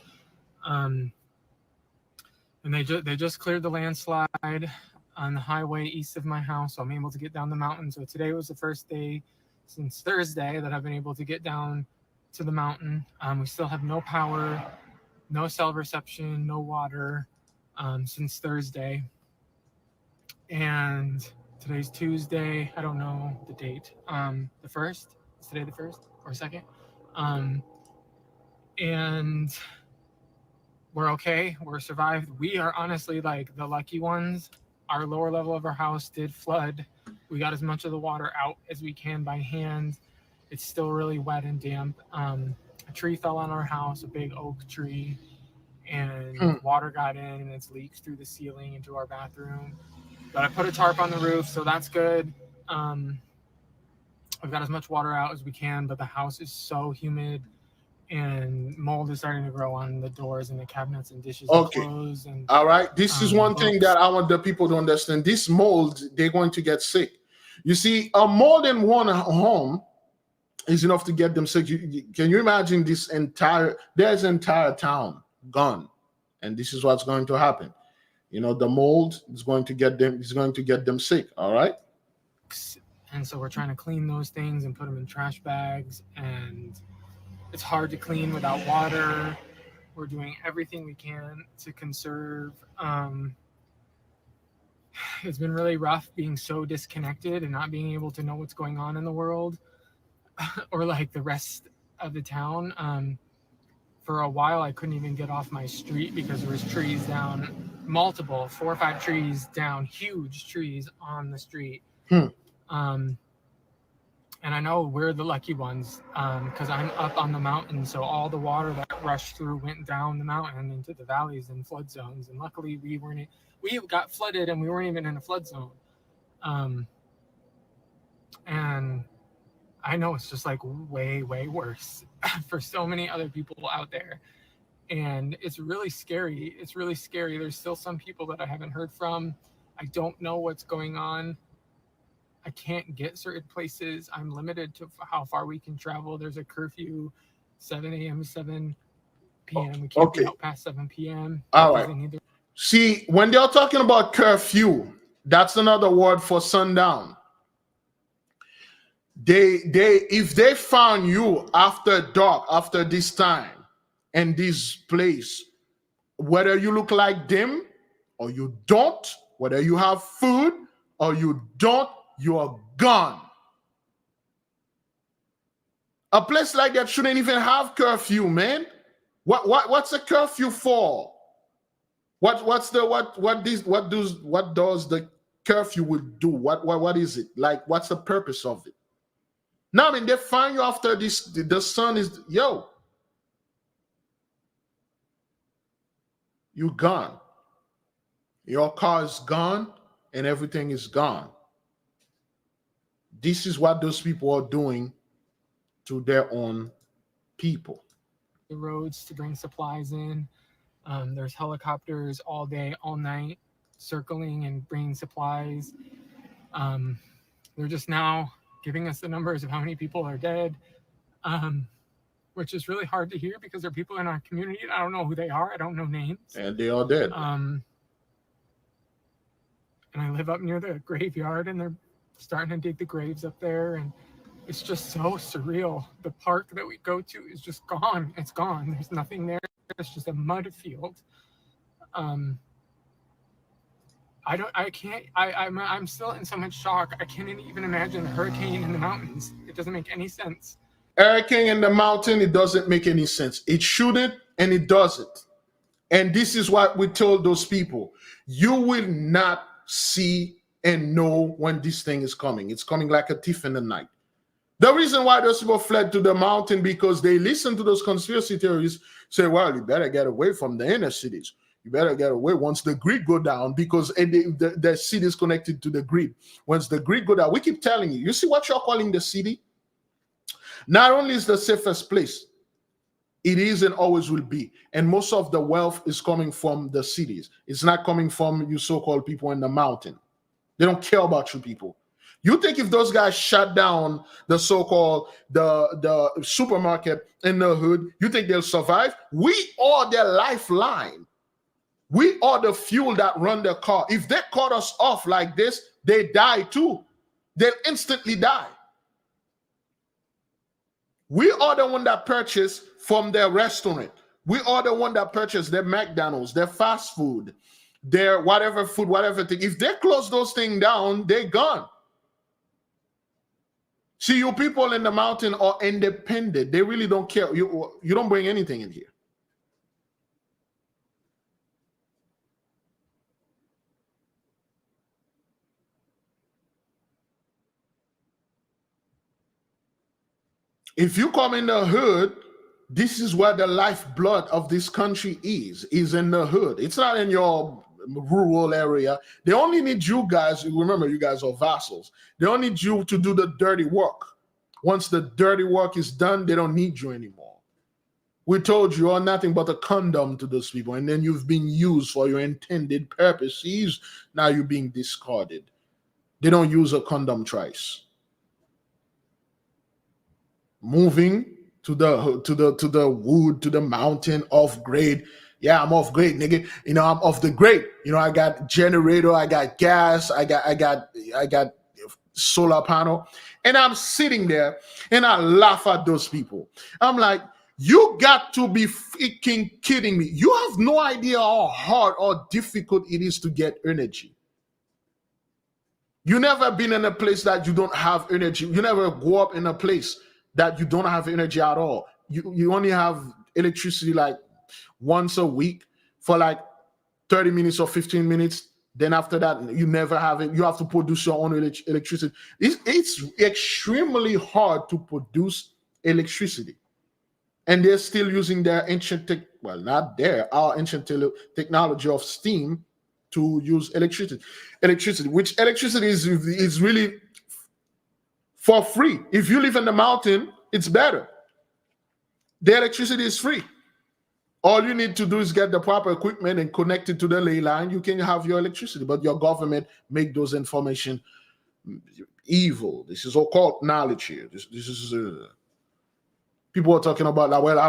And they just cleared the landslide on the highway east of my house, so I'm able to get down the mountain. So today was the first day since Thursday that I've been able to get down to the mountain. We still have no power, no cell reception, no water since Thursday. And today's Tuesday. I don't know the date. The 1st? Is today the 1st or 2nd? And we're okay. We're survived. We are honestly like the lucky ones. Our lower level of our house did flood. We got as much of the water out as we can by hand. It's still really wet and damp. A tree fell on our house, a big oak tree, and water got in and it's leaked through the ceiling into our bathroom. But I put a tarp on the roof, so that's good. We've got as much water out as we can, but the house is so humid and mold is starting to grow on the doors and the cabinets and dishes and clothes. And, all right. This is one thing that I want the people to understand. This mold, they're going to get sick. You see, a mold in one home is enough to get them sick. Can you imagine there's entire town gone? And this is what's going to happen. You know, the mold is going to get them sick. All right. And so we're trying to clean those things and put them in trash bags, and it's hard to clean without water. We're doing everything we can to conserve. It's been really rough being so disconnected and not being able to know what's going on in the world or like the rest of the town. For a while, I couldn't even get off my street because there was trees down, multiple, 4 or 5 trees down, huge trees on the street. And I know we're the lucky ones because I'm up on the mountain. So all the water that rushed through went down the mountain into the valleys and flood zones. And luckily we got flooded and we weren't even in a flood zone. And I know it's just like way, way worse for so many other people out there. And it's really scary. It's really scary. There's still some people that I haven't heard from. I don't know what's going on. I can't get certain places. I'm limited to how far we can travel. There's a curfew, 7 a.m. to 7 p.m. We can't be out past 7 p.m. All right. See, when they're talking about curfew, that's another word for sundown. If they found you after dark, after this time, and this place, whether you look like them or you don't, whether you have food or you don't, you are gone. A place like that shouldn't even have curfew, man. What's a curfew for? What does the curfew will do? What is it? Like, what's the purpose of it? Now, I mean, they find you after this, the sun is, you gone. Your car is gone and everything is gone. This is what those people are doing to their own people. The roads to bring supplies in. There's helicopters all day, all night, circling and bringing supplies. They're just now giving us the numbers of how many people are dead, which is really hard to hear because there are people in our community. I don't know who they are. I don't know names. And they are dead. And I live up near the graveyard, and they're starting to dig the graves up there, and it's just so surreal. The park that we go to is just gone. It's gone. There's nothing there. It's just a mud field. I'm still in so much shock. I can't even imagine a hurricane in the mountains. It doesn't make any sense. Hurricane in the mountain, it doesn't make any sense. It shouldn't, and it doesn't. And this is what we told those people. You will not see and know when this thing is coming. It's coming like a thief in the night. The reason why those people fled to the mountain, because they listened to those conspiracy theories, say, well, you better get away from the inner cities. You better get away once the grid go down, because the city is connected to the grid. Once the grid go down, we keep telling you, you see what you're calling the city? Not only is the safest place, it is and always will be. And most of the wealth is coming from the cities. It's not coming from you so-called people in the mountain. They don't care about you people. You think if those guys shut down the so-called the supermarket in the hood, you think they'll survive? We are their lifeline. We are the fuel that run their car. If they cut us off like this, they die too. They'll instantly die. We are the one that purchase from their restaurant. We are the one that purchase their McDonald's, their fast food, their whatever food, whatever thing. If they close those things down, they're gone. See, you people in the mountain are independent. They really don't care. You don't bring anything in here. If you come in the hood, this is where the lifeblood of this country is in the hood. It's not in your rural area. They only need you guys. Remember, you guys are vassals. They only need you to do the dirty work. Once the dirty work is done, they don't need you anymore. We told you are nothing but a condom to those people, and then you've been used for your intended purposes. Now you're being discarded. They don't use a condom twice. Moving to the wood, to the mountain, off grade. Yeah, I'm off grade, nigga. You know, I'm off the grade. You know, I got generator, I got gas, I got solar panel. And I'm sitting there and I laugh at those people. I'm like, you got to be freaking kidding me. You have no idea how hard or difficult it is to get energy. You never been in a place that you don't have energy. You never go up in a place that you don't have energy at all. You only have electricity like once a week for like 30 minutes or 15 minutes. Then after that, you never have it. You have to produce your own electricity. It's extremely hard to produce electricity. And they're still using their ancient our ancient technology of steam to use electricity. Which electricity is really for free. If you live in the mountain, it's better. The electricity is free. All you need to do is get the proper equipment and connect it to the ley line. You can have your electricity, but your government make those information evil. This is all called knowledge here. This is people are talking about like, well,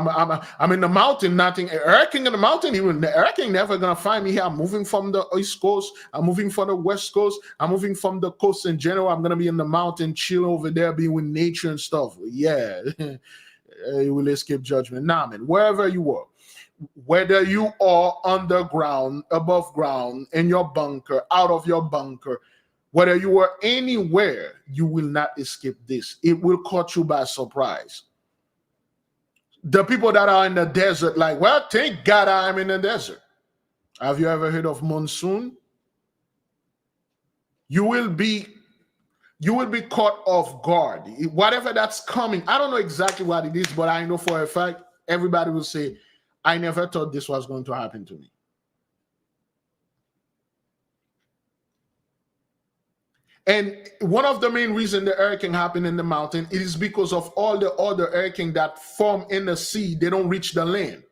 I'm in the mountain, nothing. Hurricane in the mountain, the hurricane never gonna find me here. I'm moving from the East Coast. I'm moving from the West Coast. I'm moving from the coast in general. I'm gonna be in the mountain, chill over there, be with nature and stuff. Yeah, you will escape judgment. Nah, man, wherever you are, whether you are underground, above ground, in your bunker, out of your bunker, whether you are anywhere, you will not escape this. It will catch you by surprise. The people that are in the desert, like, well, thank God I'm in the desert. Have you ever heard of monsoon? You will be caught off guard. Whatever that's coming, I don't know exactly what it is, but I know for a fact, everybody will say, I never thought this was going to happen to me. And one of the main reasons the hurricane happened in the mountain is because of all the other hurricanes that form in the sea. They don't reach the land.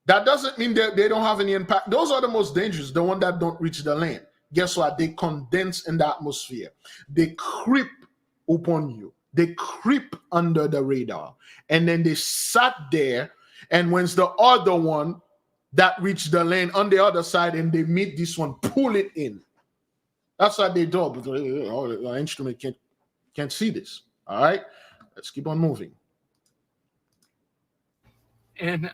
That doesn't mean that they don't have any impact. Those are the most dangerous, the ones that don't reach the land. Guess what? They condense in the atmosphere. They creep upon you. They creep under the radar. And then they sat there. And when's the other one that reached the land on the other side and they meet this one, pull it in. That's what they do, but our instrument can't see this. All right, let's keep on moving. And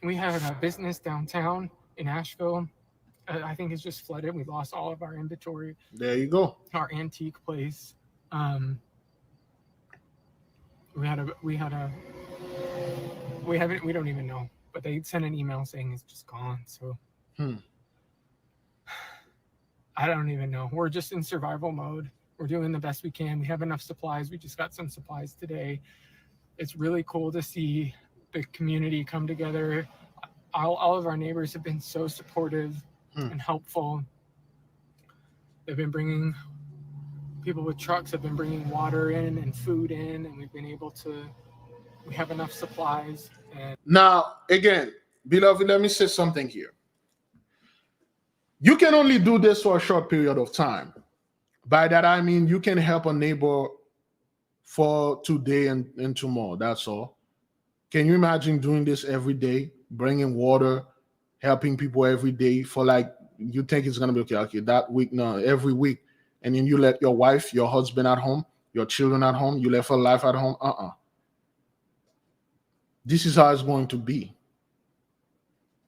we have a business downtown in Asheville. I think it's just flooded. We lost all of our inventory. There you go. Our antique place. We don't even know, but they sent an email saying it's just gone. So I don't even know. We're just in survival mode. We're doing the best we can. We have enough supplies. We just got some supplies today. It's really cool to see the community come together. All of our neighbors have been so supportive and helpful. They've been bringing, people with trucks have been bringing water in and food in, and we've been able to, we have enough supplies. And now, again, beloved, let me say something here. You can only do this for a short period of time. By that, I mean you can help a neighbor for today and tomorrow. That's all. Can you imagine doing this every day, bringing water, helping people every day for like, you think it's going to be okay, that week, no, every week. And then you let your wife, your husband at home, your children at home, you left her life at home. This is how it's going to be.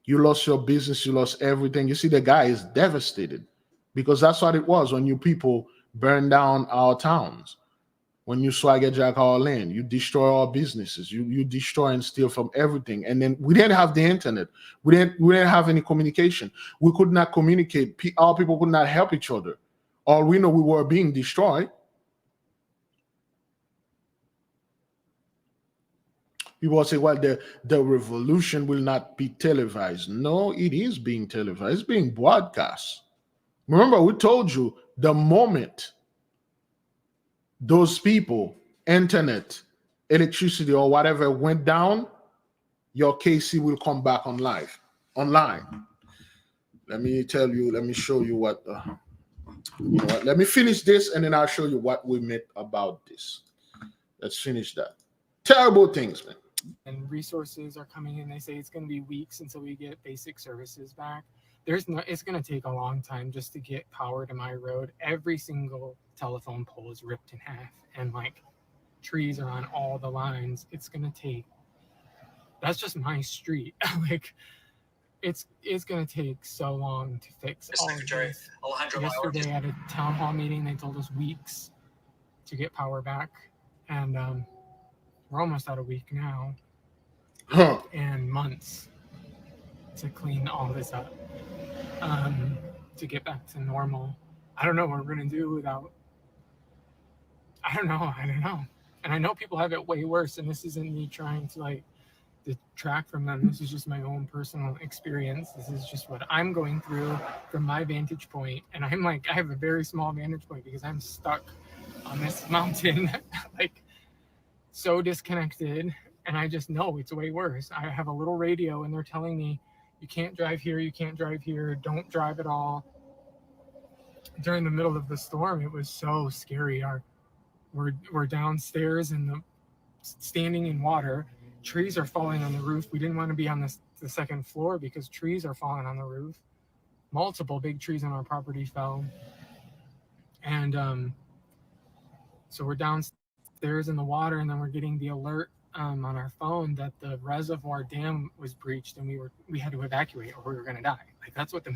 You lost your business, you lost everything. You see, the guy is devastated because that's what it was when you people burned down our towns. When you swagger jack our land, you destroy our businesses, you destroy and steal from everything. And then we didn't have the internet. We didn't have any communication. We could not communicate. Our people could not help each other. All we know, we were being destroyed. People say, well, the revolution will not be televised. No, it is being televised. It's being broadcast. Remember, we told you the moment those people, internet, electricity, or whatever went down, your KC will come back online. Let me tell you, let me show you what, you know what, let me finish this and then I'll show you what we meant about this. Let's finish that. Terrible things, man. And resources are coming in. They say it's going to be weeks until we get basic services back. It's going to take a long time just to get power to my road. Every single telephone pole is ripped in half, and like trees are on all the lines. It's going to take, that's just my street. Like it's going to take so long to fix all of this. Yesterday at a town hall meeting, they told us weeks to get power back, and we're almost at a week now, and months to clean all this up, to get back to normal. I don't know what we're going to do without, I don't know. And I know people have it way worse, and this isn't me trying to like detract from them. This is just my own personal experience. This is just what I'm going through from my vantage point. And I'm like, I have a very small vantage point because I'm stuck on this mountain, like so disconnected. And I just know it's way worse. I have a little radio and they're telling me, you can't drive here, you can't drive here, don't drive at all. During the middle of the storm, it was so scary. We're downstairs and standing in water. Trees are falling on the roof. We didn't want to be on the second floor because trees are falling on the roof. Multiple big trees on our property fell. And so we're downstairs in the water, and then we're getting the alert on our phone that the reservoir dam was breached, and we had to evacuate or we were going to die. Like that's what the.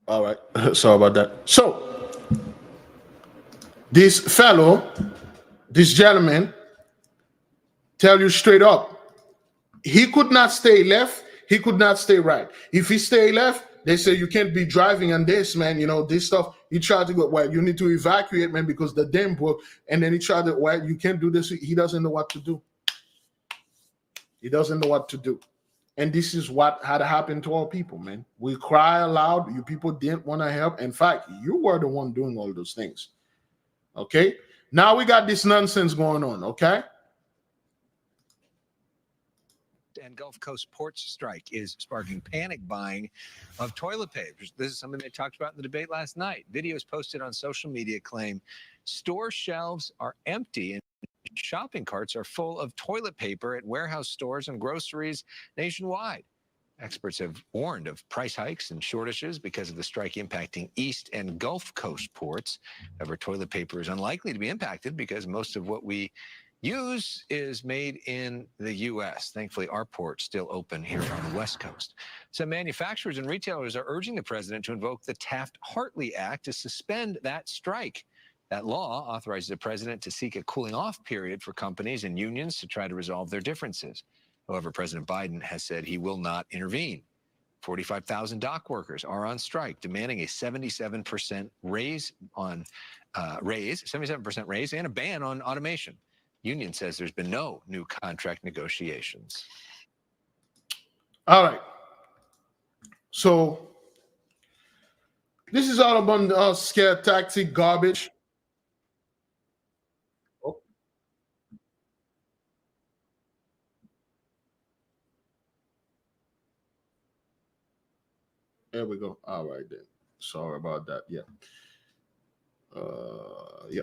All right, sorry about that. So this gentleman, tell you straight up, he could not stay left, he could not stay right. If he stay left, they say you can't be driving on this, man. You know, this stuff. He tried to go, well, you need to evacuate, man, because the dam broke. And then he tried to, well, you can't do this. He doesn't know what to do. He doesn't know what to do. And this is what had happened to our people, man. We cry aloud. You people didn't want to help. In fact, you were the one doing all those things. Okay? Now we got this nonsense going on, okay? And Gulf Coast ports strike is sparking panic buying of toilet paper. This is something they talked about in the debate last night. Videos posted on social media claim store shelves are empty and shopping carts are full of toilet paper at warehouse stores and groceries nationwide. Experts have warned of price hikes and shortages because of the strike impacting East and Gulf Coast ports. However, toilet paper is unlikely to be impacted because most of what we use is made in the U.S. Thankfully, our port's still open here on the West Coast. Some manufacturers and retailers are urging the president to invoke the Taft-Hartley Act to suspend that strike. That law authorizes the president to seek a cooling-off period for companies and unions to try to resolve their differences. However, President Biden has said he will not intervene. 45,000 dock workers are on strike, demanding a 77% raise on 77% raise and a ban on automation. Union says there's been no new contract negotiations. All right. So this is all about scare tactic garbage. Oh. There we go. All right then. Sorry about that. Yeah. Yeah.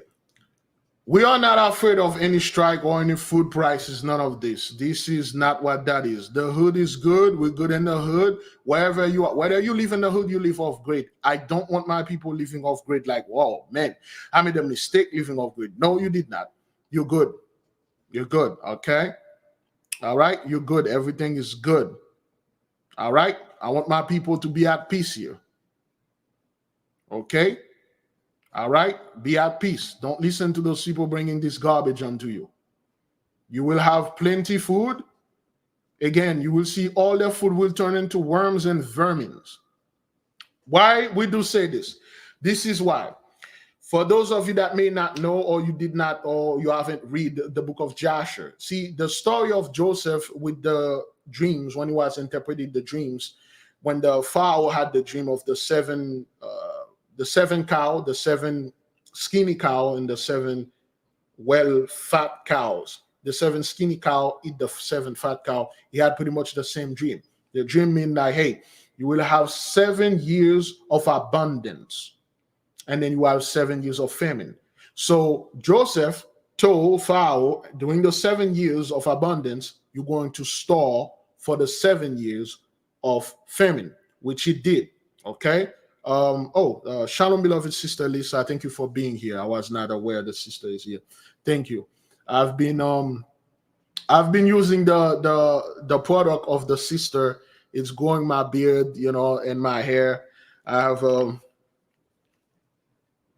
We are not afraid of any strike or any food prices, none of this. This is not what that is. The hood is good. We're good in the hood. Wherever you are, whether you live in the hood, you live off grid. I don't want my people living off grid like, whoa, man, I made a mistake living off grid. No, you did not. You're good. You're good. Okay. All right. You're good. Everything is good. All right. I want my people to be at peace here. Okay. All right, be at peace. Don't listen to those people bringing this garbage onto you. You will have plenty food. Again, you will see all their food will turn into worms and vermins. Why we do say this? This is why. For those of you that may not know, or you did not, or you haven't read the book of Joshua, see the story of Joseph with the dreams, when he was interpreting the dreams, when the Pharaoh had the dream of the seven cow, the seven skinny cow, and the seven well-fat cows. The seven skinny cow eat the seven fat cow. He had pretty much the same dream. The dream means that, hey, you will have 7 years of abundance, and then you have 7 years of famine. So Joseph told Pharaoh, during the 7 years of abundance, you're going to store for the 7 years of famine, which he did. Okay. Shalom, beloved sister Lisa. Thank you for being here. I was not aware the sister is here. Thank you. I've been using the product of the sister. It's growing my beard, and my hair. I have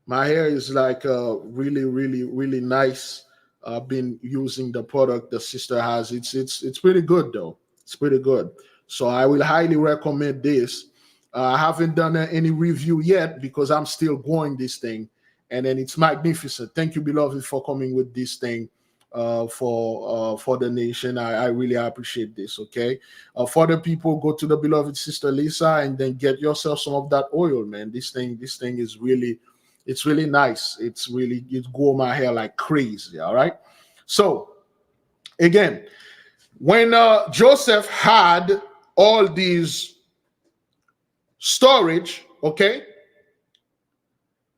my hair is like really, really, really nice. I've been using the product the sister has. It's pretty good though. It's pretty good. So I will highly recommend this. I haven't done any review yet because I'm still growing this thing, and then it's magnificent. Thank you, beloved, for coming with this thing for the nation. I really appreciate this. Okay, for the people, go to the beloved sister Lisa and then get yourself some of that oil, man. This thing is really, it's really nice. It grow my hair like crazy. All right. So again, when Joseph had all these storage, okay,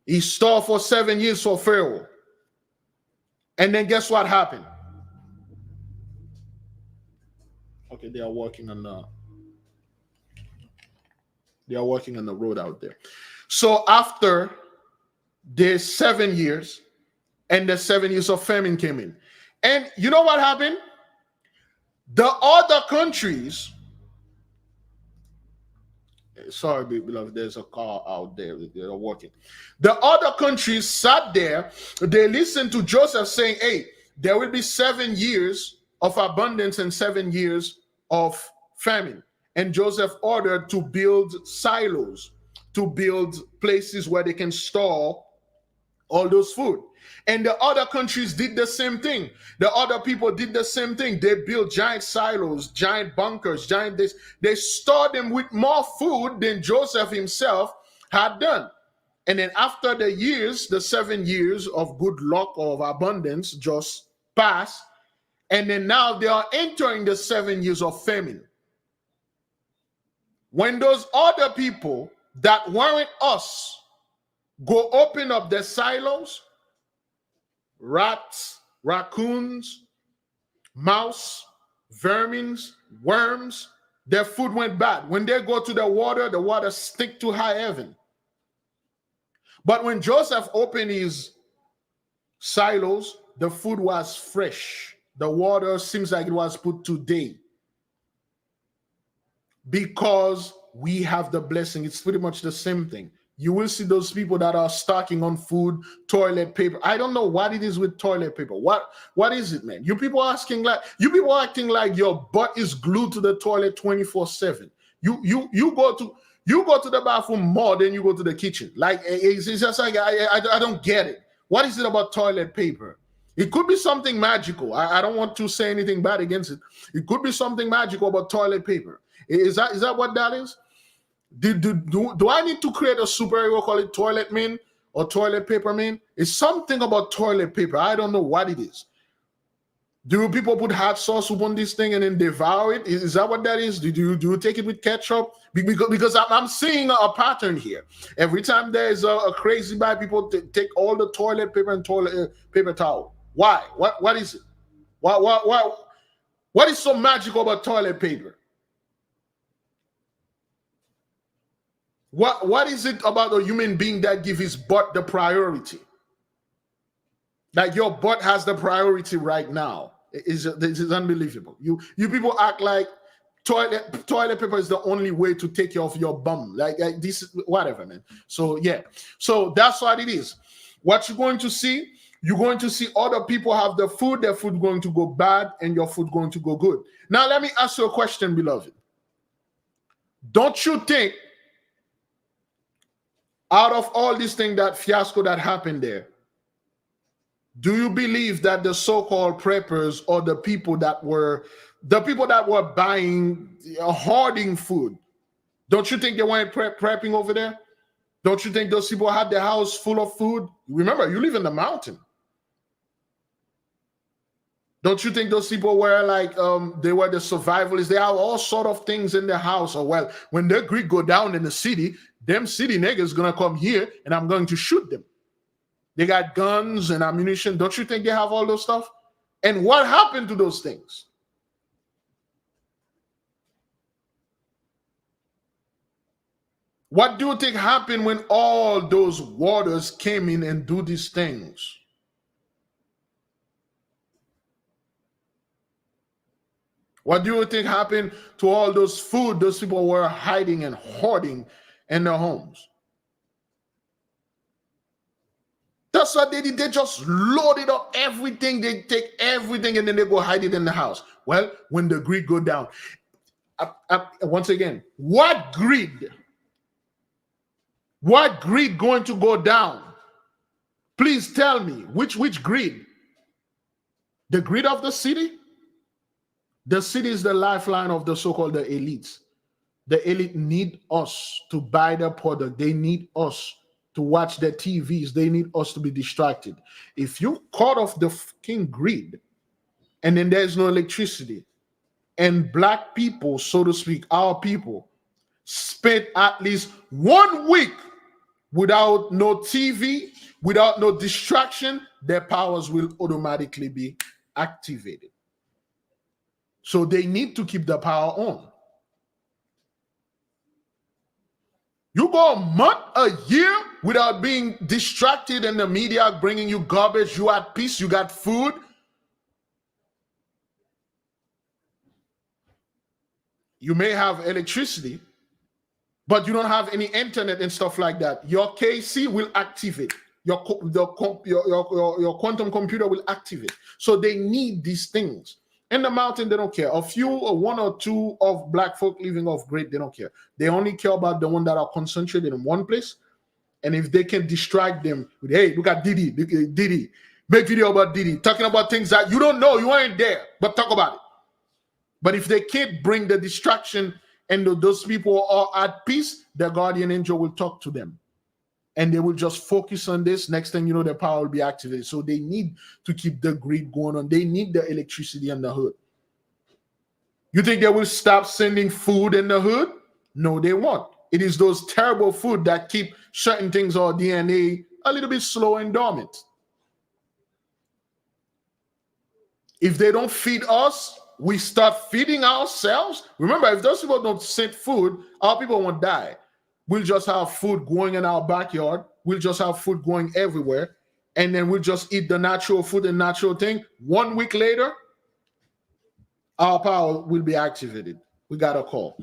he stored for 7 years for Pharaoh. And then guess what happened? Okay, they are working on the road out there. So after the 7 years, and the 7 years of famine came in. And you know what happened? The other countries, sorry, beloved, there's a car out there. They're working. The other countries sat there. They listened to Joseph saying, hey, there will be 7 years of abundance and 7 years of famine. And Joseph ordered to build silos, to build places where they can store all those food. And the other countries did the same thing. The other people did the same thing. They built giant silos, giant bunkers, giant this. They stored them with more food than Joseph himself had done. And then after the years, the 7 years of good luck or of abundance just passed. And then now they are entering the 7 years of famine. When those other people that weren't us go open up their silos, rats, raccoons, mouse, vermins, worms, their food went bad. When they go to the water stink to high heaven. But when Joseph opened his silos, the food was fresh. The water seems like it was put today. Because we have the blessing. It's pretty much the same thing. You will see those people that are stocking on food, toilet paper. I don't know what it is with toilet paper. What is it, man? You people acting like your butt is glued to the toilet 24/7. You go to the bathroom more than you go to the kitchen. Like it's just like I don't get it. What is it about toilet paper? It could be something magical. I don't want to say anything bad against it. It could be something magical about toilet paper. Is that what that is? Do I need to create a superhero, call it Toilet Man or Toilet Paper Man? It's something about toilet paper. I don't know what it is. Do people put hot sauce upon this thing and then devour it? Is that what that is? Do you take it with ketchup? Because I'm seeing a pattern here. Every time there's a crazy buy, people take all the toilet paper and toilet paper towel. Why? What is it? What is so magical about toilet paper? What is it about a human being that gives his butt the priority? Like your butt has the priority right now. This is unbelievable. You people act like toilet paper is the only way to take care of your bum. Like this, whatever, man. So yeah, so that's what it is. What you're going to see other people have the food, their food going to go bad, and your food going to go good. Now let me ask you a question, beloved. Don't you think, out of all this thing, that fiasco that happened there, do you believe that the so-called preppers or the people that were buying, hoarding food, don't you think they weren't prepping over there? Don't you think those people had their house full of food? Remember, you live in the mountain. Don't you think those people were like, they were the survivalists? They have all sort of things in their house. Or well, when the Greek go down in the city, them city niggas gonna come here and I'm going to shoot them. They got guns and ammunition. Don't you think they have all those stuff? And what happened to those things? What do you think happened when all those waters came in and do these things? What do you think happened to all those food those people were hiding and hoarding in their homes? That's what they did. They just loaded up everything. They take everything and then they go hide it in the house. Well, when the greed go down, once again, what greed? What greed going to go down? Please tell me, which greed? The greed of the city? The city is the lifeline of the so-called the elites. The elite need us to buy their product. They need us to watch their TVs. They need us to be distracted. If you cut off the fucking grid and then there's no electricity, and black people, so to speak, our people, spent at least 1 week without no TV, without no distraction, their powers will automatically be activated. So they need to keep the power on. You go a month, a year without being distracted and the media bringing you garbage, you at peace, you got food. You may have electricity, but you don't have any internet and stuff like that. Your KC will activate. Your quantum computer will activate. So they need these things. In the mountain, they don't care. A few or one or two of black folk living off grid, they don't care. They only care about the one that are concentrated in one place. And if they can distract them with, hey, look at Diddy, make video about Diddy, talking about things that you don't know, you ain't there, but talk about it. But if they can't bring the distraction and those people are at peace, their guardian angel will talk to them. And they will just focus on this. Next thing you know, their power will be activated. So they need to keep the grid going on. They need the electricity in the hood. You think they will stop sending food in the hood? No, they won't. It is those terrible food that keep certain things or DNA a little bit slow and dormant. If they don't feed us, we start feeding ourselves. Remember, if those people don't send food, our people won't die. We'll just have food growing in our backyard. We'll just have food growing everywhere. And then we'll just eat the natural food and natural thing. 1 week later, our power will be activated. We got a call.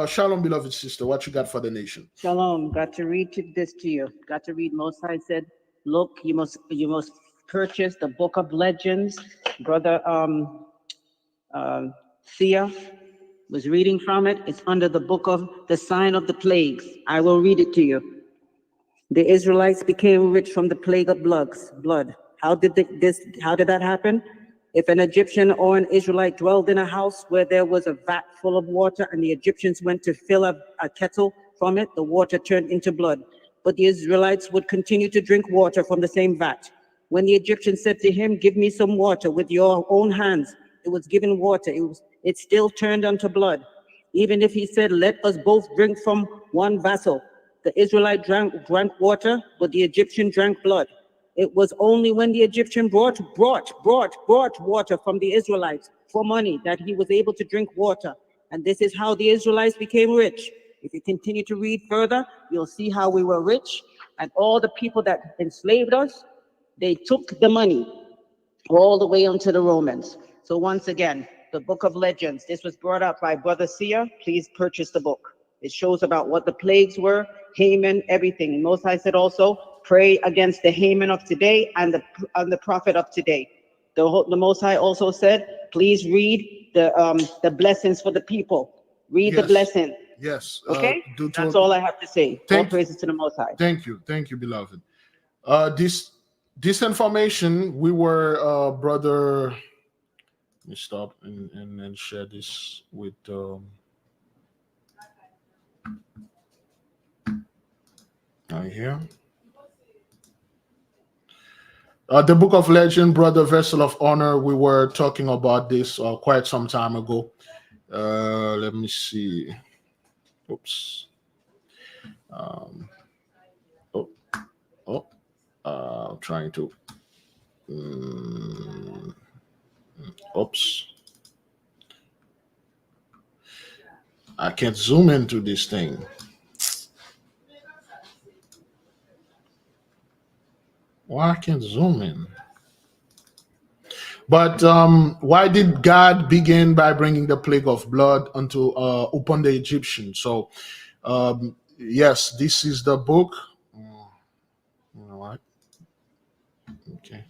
Shalom, beloved sister. What you got for the nation? Shalom. Got to read this to you. Got to read. Most High said, look, you must purchase the book of legends. Brother Thea Was reading from it. It's under the book of the sign of the plagues. I will read it to you. The Israelites became rich from the plague of blood. How did that happen? If an Egyptian or an Israelite dwelled in a house where there was a vat full of water and the Egyptians went to fill a kettle from it, the water turned into blood. But the Israelites would continue to drink water from the same vat. When the Egyptian said to him, "Give me some water with your own hands," it was given water. It still turned unto blood. Even if he said, "Let us both drink from one vessel," the Israelite drank water, but the Egyptian drank blood. It was only when the Egyptian brought water from the Israelites for money that he was able to drink water. And this is how the Israelites became rich. If you continue to read further, you'll see how we were rich. And all the people that enslaved us, they took the money all the way onto the Romans. So once again, the book of legends. This was brought up by Brother Sia. Please purchase the book. It shows about what the plagues were, Haman, everything. Most High said also, pray against the Haman of today and the prophet of today. The Most High also said, please read the blessings for the people. Read the blessing. Yes. Okay? That's all I have to say. All praises to the Most High. Thank you, beloved. This information, we were brother. Let me stop and share this with. Right here. The Book of Legend, Brother Vessel of Honor, we were talking about this quite some time ago. Let me see. Oops. Trying to. Oops. I can't zoom into this thing. Why I can't zoom in? But why did God begin by bringing the plague of blood upon the Egyptians? So, yes, this is the book. You know what? Okay.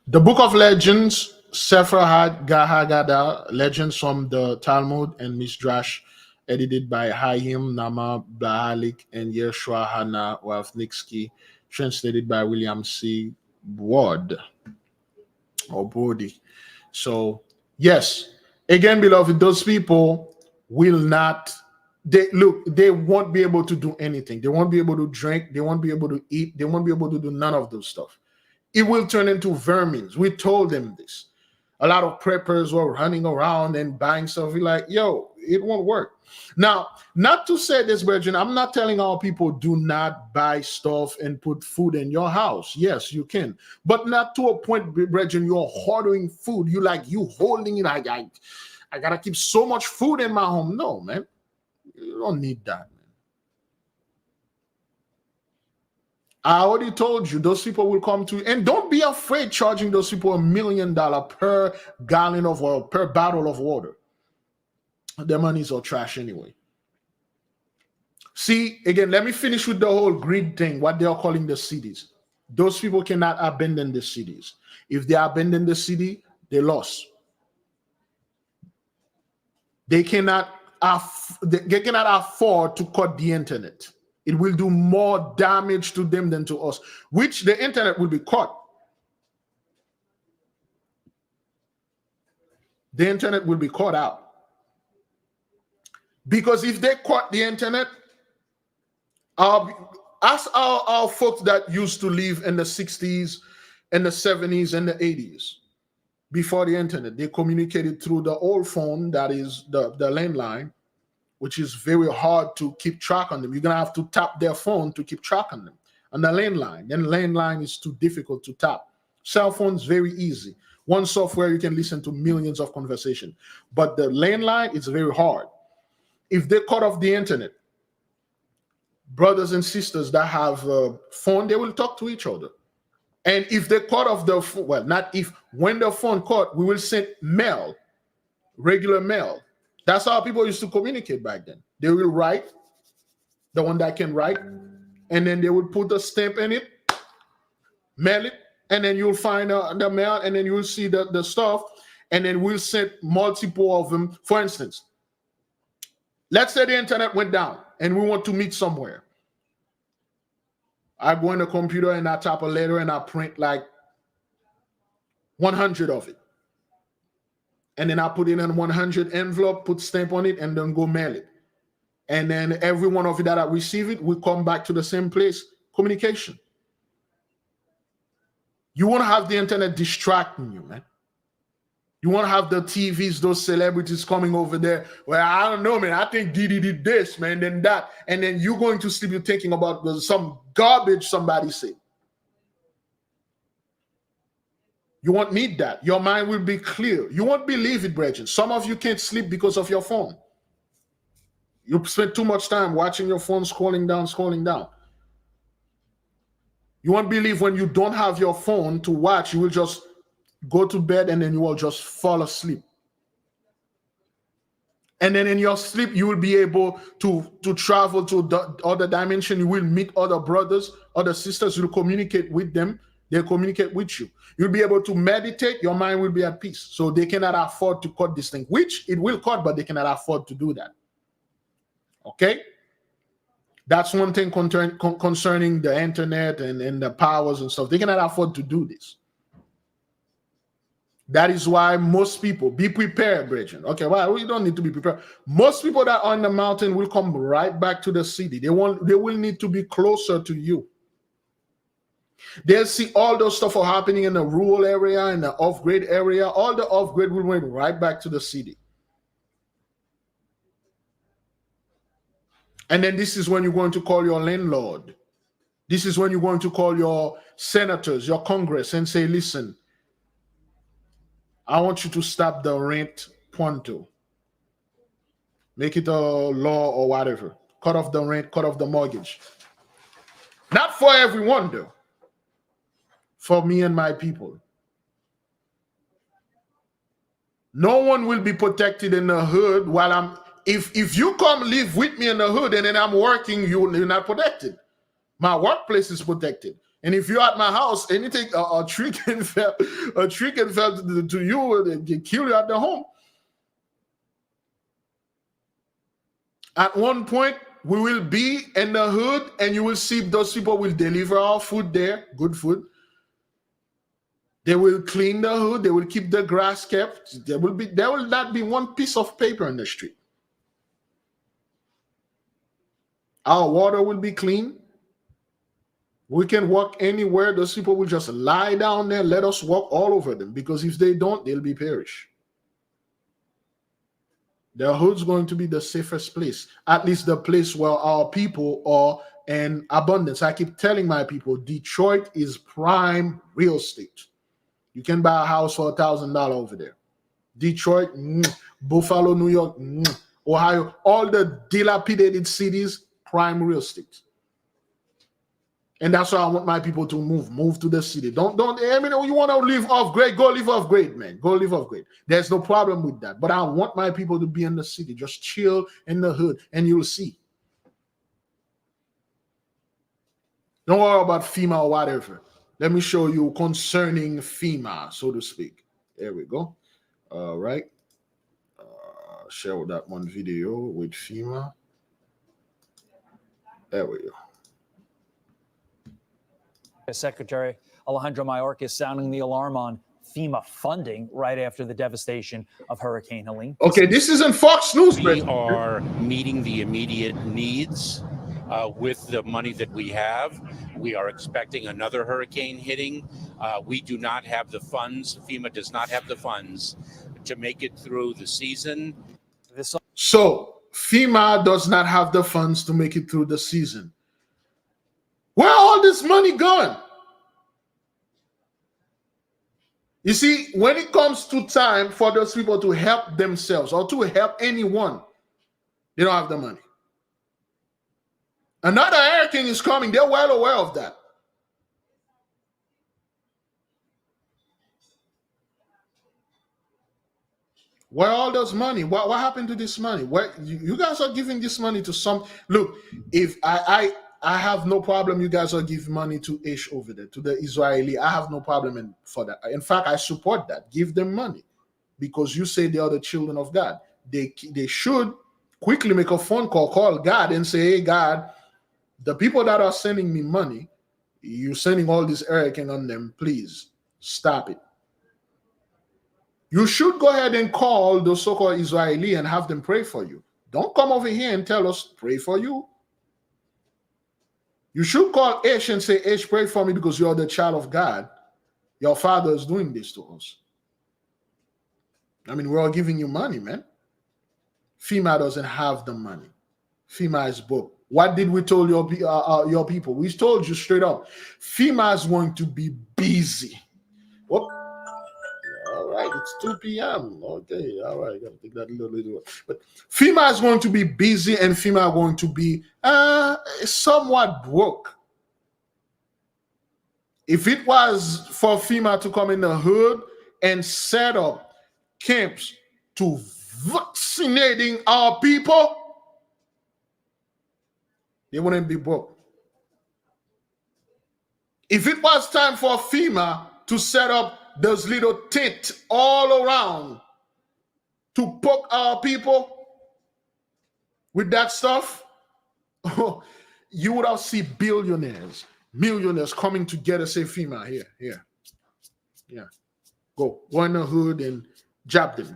The Book of Legends, Sefer Haggadah, Legends from the Talmud and Midrash, edited by Chaim Nama Blahalik and Yeshua Hana Wavnitsky, translated by William C. Ward or Brody. So, yes, again, beloved, those people will not, they won't be able to do anything. They won't be able to drink. They won't be able to eat. They won't be able to do none of those stuff. It will turn into vermin. We told them this. A lot of preppers were running around and buying stuff. We're like, yo, it won't work. Now, not to say this, brethren, I'm not telling all people do not buy stuff and put food in your house. Yes, you can. But not to a point, brethren, you're hoarding food. You holding it. I got to keep so much food in my home. No, man. You don't need that. I already told you, those people will come to you. And don't be afraid charging those people $1 million per gallon of oil, per bottle of water. Their monies are trash anyway. See, again, let me finish with the whole greed thing, what they are calling the cities. Those people cannot abandon the cities. If they abandon the city, they lost. They cannot afford to cut the internet. It will do more damage to them than to us, which the internet will be cut. The internet will be cut out. Because if they cut the internet, ask our folks that used to live in the 60s and the 70s and the 80s, before the internet, they communicated through the old phone, that is the landline, which is very hard to keep track on them. You're going to have to tap their phone to keep track on them. On the landline, then landline is too difficult to tap. Cell phones, very easy. One software, you can listen to millions of conversations. But the landline is very hard. If they cut off the internet, brothers and sisters that have a phone, they will talk to each other. And if they cut off the phone, well, not if, when the phone cut, we will send mail, regular mail. That's how people used to communicate back then. They will write, the one that can write, and then they would put a stamp in it, mail it, and then you'll find the mail, and then you'll see the stuff, and then we'll send multiple of them. For instance, Let's say the internet went down and we want to meet somewhere. I go in the computer and I type a letter and I print like 100 of it. And then I put it in 100 envelope, put stamp on it, and then go mail it. And then every one of you that I receive it, we come back to the same place, communication. You want to have the internet distracting you, man. You want to have the TVs, those celebrities coming over there. Well, I don't know, man. I think Didi did this, man, then that. And then you're going to sleep, you're thinking about some garbage somebody said. You won't need that. Your mind will be clear. You won't believe it, brethren. Some of you can't sleep because of your phone. You spend too much time watching your phone, scrolling down. You won't believe when you don't have your phone to watch, you will just go to bed and then you will just fall asleep. And then in your sleep, you will be able to travel to the other dimension. You will meet other brothers, other sisters. You'll communicate with them. They'll communicate with you. You'll be able to meditate. Your mind will be at peace. So they cannot afford to cut this thing, which it will cut, but they cannot afford to do that. Okay? That's one thing concerning the internet and the powers and stuff. They cannot afford to do this. That is why most people, be prepared, brethren. Okay, well, we don't need to be prepared. Most people that are on the mountain will come right back to the city. They will need to be closer to you. They'll see all those stuff are happening in the rural area, in the off-grid area. All the off-grid will went right back to the city. And then this is when you're going to call your landlord. This is when you're going to call your senators, your Congress, and say, listen, I want you to stop the rent pronto. Make it a law or whatever. Cut off the rent, cut off the mortgage. Not for everyone, though. For me and my people. No one will be protected in the hood while I'm... If you come live with me in the hood and then I'm working, you're not protected. My workplace is protected. And if you're at my house, anything, a tree can fall to you and kill you at the home. At one point, we will be in the hood and you will see those people will deliver our food there, good food. They will clean the hood. They will keep the grass kept. There will not be one piece of paper in the street. Our water will be clean. We can walk anywhere. Those people will just lie down there. Let us walk all over them. Because if they don't, they'll be perished. The hood's going to be the safest place. At least the place where our people are in abundance. I keep telling my people, Detroit is prime real estate. You can buy a house for $1,000 over there. Detroit, Buffalo, New York, Ohio, all the dilapidated cities, prime real estate. And that's why I want my people to move to the city. Don't, I mean, you want to live off grade, go live off grade, man. Go live off grade. There's no problem with that. But I want my people to be in the city. Just chill in the hood and you'll see. Don't worry about FEMA or whatever. Let me show you concerning FEMA, so to speak. There we go. All right. Share that one video with FEMA. There we go. Secretary Alejandro Mayorkas sounding the alarm on FEMA funding right after the devastation of Hurricane Helene. Okay, this isn't Fox News. We are meeting the immediate needs with the money that we have. We are expecting another hurricane hitting. We do not have the funds. FEMA does not have the funds to make it through the season. So FEMA does not have the funds to make it through the season. Where all this money gone? You see, when it comes to time for those people to help themselves or to help anyone, they don't have the money. Another hurricane is coming. They're well aware of that. Where all those money? What happened to this money? Where you guys are giving this money to some? Look, if I have no problem. You guys are giving money to Ish over there, to the Israeli. I have no problem for that. In fact, I support that. Give them money because you say they are the children of God. They should quickly make a phone call God and say, hey, God, the people that are sending me money, you're sending all this hurricane on them. Please stop it. You should go ahead and call the so-called Israeli and have them pray for you. Don't come over here and tell us, pray for you. You should call Ish and say, Ish, pray for me because you're the child of God. Your father is doing this to us. I mean, we're all giving you money, man. FEMA doesn't have the money. FEMA is broke. What did we tell your people? We told you straight up. FEMA is going to be busy. Whoop. All right, it's 2 p.m. Okay, all right, gotta take that a little. But FEMA is going to be busy, and FEMA are going to be somewhat broke. If it was for FEMA to come in the hood and set up camps to vaccinating our people, they wouldn't be broke. If it was time for FEMA to set up those little tents all around to poke our people with that stuff, you would have seen billionaires, millionaires coming together, say, FEMA, here. Go in the hood and jab it.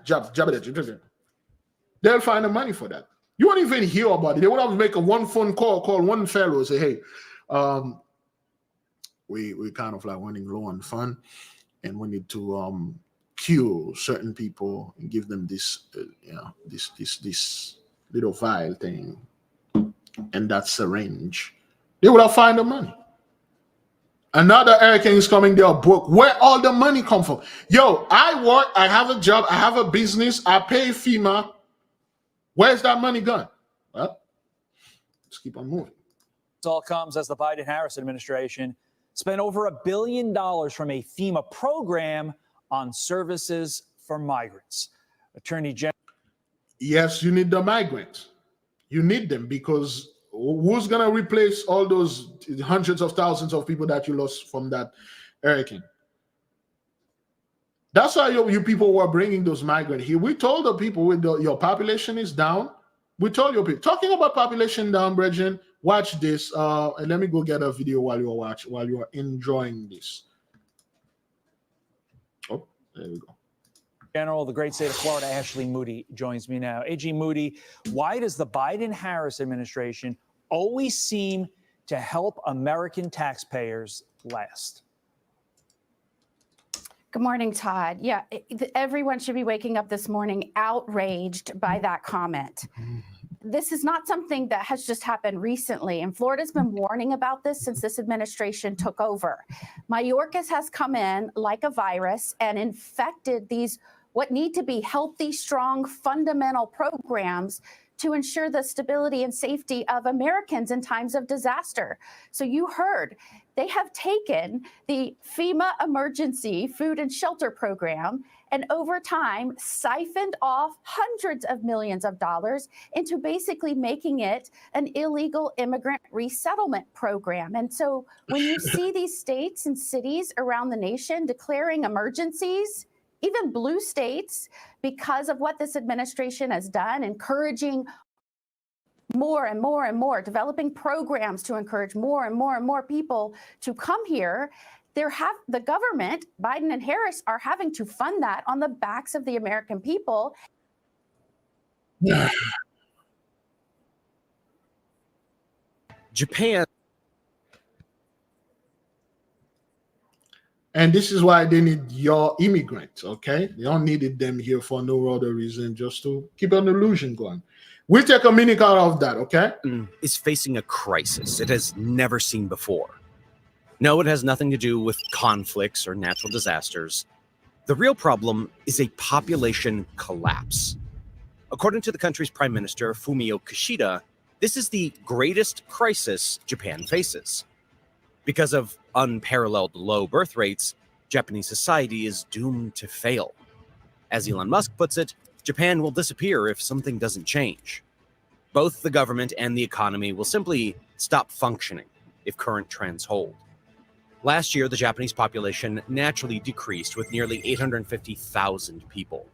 They'll find the money for that. You won't even hear about it. They would have to make one phone call one fellow, say, hey, we kind of like running low on fund, and we need to cure certain people and give them this, this little vial thing, and that syringe. They would have found the money. Another hurricane is coming. They are broke. Where all the money come from? Yo, I work. I have a job. I have a business. I pay FEMA. Where's that money gone? Well, let's keep on moving. This all comes as the Biden-Harris administration spent over $1 billion from a FEMA program on services for migrants. Attorney General. Yes, you need the migrants. You need them, because who's going to replace all those hundreds of thousands of people that you lost from that hurricane? That's why you people were bringing those migrants here. We told the people your population is down. We told you people. Talking about population down, brethren, watch this. And let me go get a video while you are enjoying this. Oh, there we go. General of the great state of Florida, Ashley Moody, joins me now. AG Moody, why does the Biden-Harris administration always seem to help American taxpayers last? Good morning, Todd. Yeah, everyone should be waking up this morning outraged by that comment. This is not something that has just happened recently, and Florida's been warning about this since this administration took over. Mayorkas has come in like a virus and infected these what need to be healthy, strong, fundamental programs to ensure the stability and safety of Americans in times of disaster. So you heard, they have taken the FEMA Emergency Food and Shelter Program and over time siphoned off hundreds of millions of dollars into basically making it an illegal immigrant resettlement program. And so when you see these states and cities around the nation declaring emergencies, even blue states, because of what this administration has done, encouraging more and more and more, developing programs to encourage more and more and more people to come here, the government, Biden and Harris, are having to fund that on the backs of the American people. Japan. And this is why they need your immigrants, okay? They don't need them here for no other reason, just to keep an illusion going. We'll take a minute out of that, okay? Is facing a crisis it has never seen before. No, it has nothing to do with conflicts or natural disasters. The real problem is a population collapse. According to the country's Prime Minister, Fumio Kishida, this is the greatest crisis Japan faces. Because of unparalleled low birth rates, Japanese society is doomed to fail. As Elon Musk puts it, Japan will disappear if something doesn't change. Both the government and the economy will simply stop functioning if current trends hold. Last year, the Japanese population naturally decreased with nearly 850,000 people.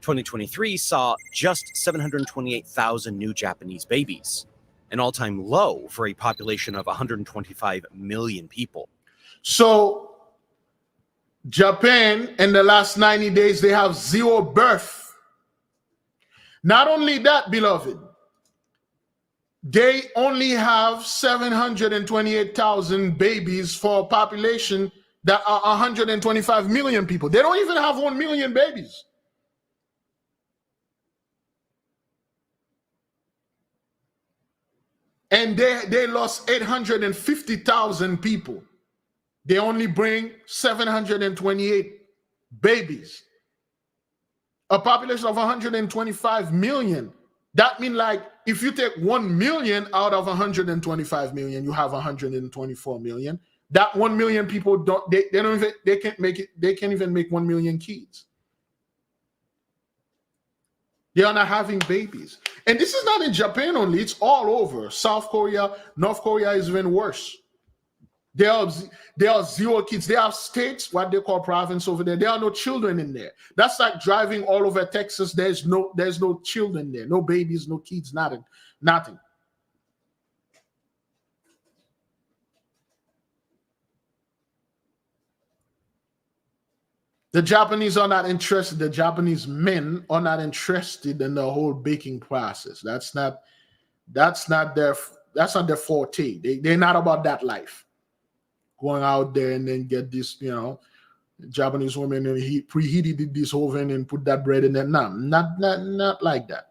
2023 saw just 728,000 new Japanese babies, an all-time low for a population of 125 million people. So Japan, in the last 90 days, they have 0 birth. Not only that, beloved, they only have 728,000 babies for a population that are 125 million people. They don't even have 1 million babies. And they lost 850,000 people. They only bring 728 babies. A population of 125 million. That means, like, if you take 1 million out of 125 million, you have 124 million. That 1 million people they can't make it. They can't even make 1 million kids. They are not having babies. And this is not in Japan only. It's all over. South Korea, North Korea is even worse. There are 0 kids. They have states, what they call province over there. There are no children in there. That's like driving all over Texas. There's no children there. No babies, no kids, nothing. The Japanese are not interested. The Japanese men are not interested in the whole baking process. That's not their forte. They're not about that life. Going out there and then get this, Japanese woman and he preheated this oven and put that bread in there. No, not like that.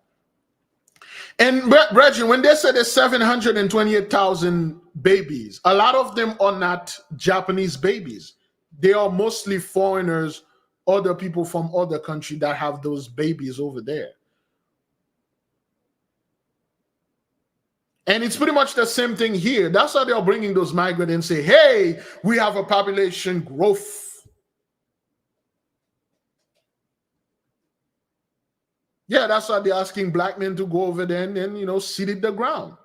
And brethren, when they say there's 728,000 babies, a lot of them are not Japanese babies. They are mostly foreigners, other people from other countries that have those babies over there. And it's pretty much the same thing here. That's why they're bringing those migrants and say, hey, we have a population growth. Yeah, that's why they're asking black men to go over there and sit at the ground.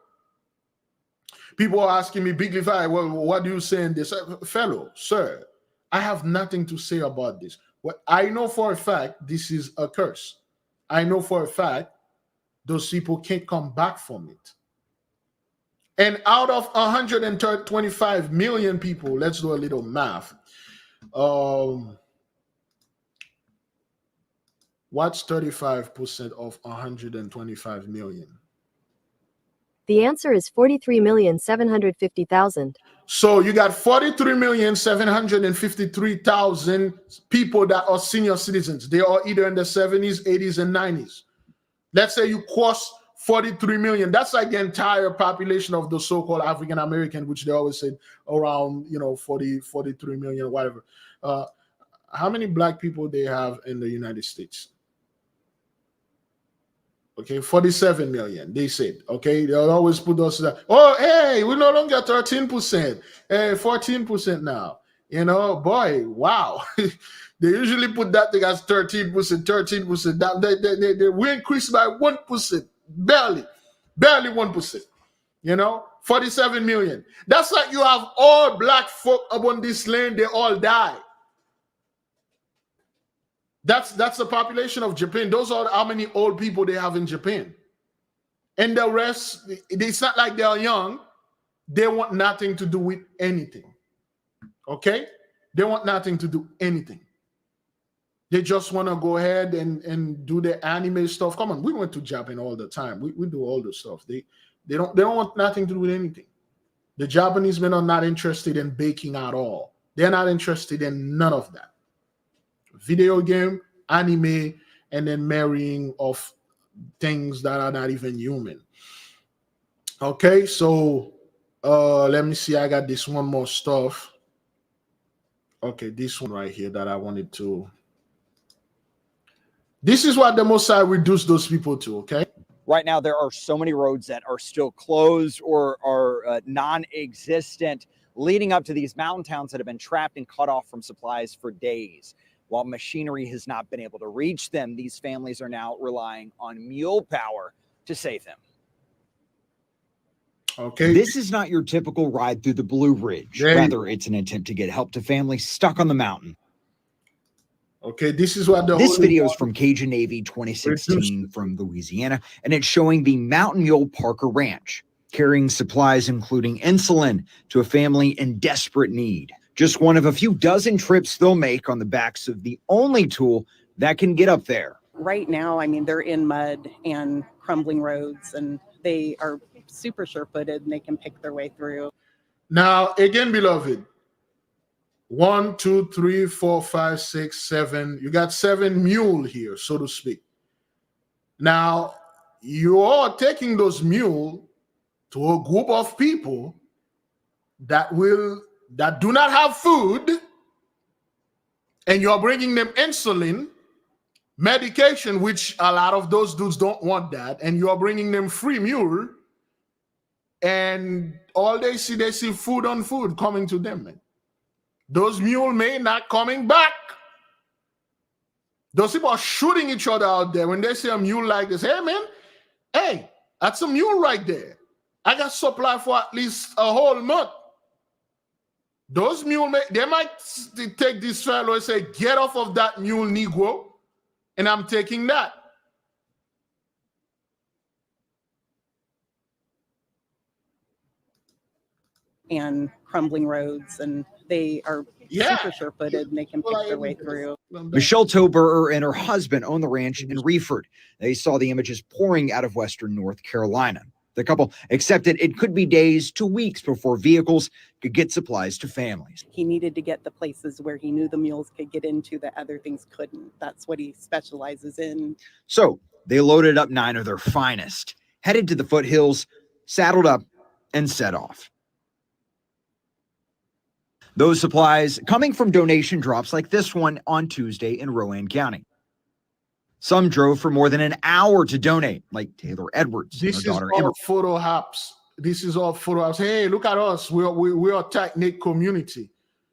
People are asking me, Big Levi, well, what do you say in this? Fellow, sir, I have nothing to say about this. What I know for a fact, this is a curse. I know for a fact those people can't come back from it. And out of 125 million people, let's do a little math. What's 35% of 125 million? The answer is 43,750,000. So you got 43,753,000 people that are senior citizens. They are either in the 70s, 80s, and 90s. Let's say you cross 43 million. That's like the entire population of the so-called African American, which they always said around 43 million, whatever. How many black people they have in the United States? Okay, 47 million, they said. Okay, they'll always put us that. Oh, hey, we're no longer 13%, 14% now. Boy, wow. They usually put that thing as 13%. We increased by 1%, barely 1%. 47 million. That's like you have all black folk upon this land, they all die. That's the population of Japan. Those are how many old people they have in Japan. And the rest, it's not like they're young. They want nothing to do with anything. Okay? They want nothing to do anything. They just want to go ahead and do the anime stuff. Come on, we went to Japan all the time. We do all the stuff. They don't want nothing to do with anything. The Japanese men are not interested in baking at all. They're not interested in none of that. Video game, anime, and then marrying of things that are not even human. Okay, so let me see. I got this one more stuff. Okay, this one right here that I wanted to. This is what the Most High reduced those people to, okay? Right now, there are so many roads that are still closed or are non-existent, leading up to these mountain towns that have been trapped and cut off from supplies for days. While machinery has not been able to reach them, these families are now relying on mule power to save them. Okay. This is not your typical ride through the Blue Ridge. Rather, it's an attempt to get help to families stuck on the mountain. Okay, this is what This video is from Cajun Navy 2016 from Louisiana, and it's showing the Mountain Mule Parker Ranch carrying supplies including insulin to a family in desperate need. Just one of a few dozen trips they'll make on the backs of the only tool that can get up there. Right now, I mean, they're in mud and crumbling roads, and they are super sure-footed, and they can pick their way through. Now, again, beloved, 1, 2, 3, 4, 5, 6, 7. You got 7 mule here, so to speak. Now, you are taking those mule to a group of people that do not have food, and you're bringing them insulin, medication, which a lot of those dudes don't want that, and you're bringing them free mule, and all they see food on food coming to them, man. Those mule may not coming back. Those people are shooting each other out there. When they see a mule like this, hey man, hey, that's a mule right there. I got supply for at least a whole month. Those mule, they might take this fellow and say, get off of that mule, Negro, and I'm taking that. And crumbling roads, and they are super sure-footed, and they can pick their way through. Michelle Toberger and her husband own the ranch in Reeford. They saw the images pouring out of western North Carolina. The couple accepted it could be days to weeks before vehicles could get supplies to families. He needed to get the places where he knew the mules could get into that other things couldn't. That's what he specializes in. So they loaded up 9 of their finest, headed to the foothills, saddled up, and set off. Those supplies coming from donation drops like this one on Tuesday in Rowan County. Some drove for more than an hour to donate, like Taylor Edwards and her daughter Emma. Photo ops. This is all photo ops. Hey, look at us. We're a tight-knit community.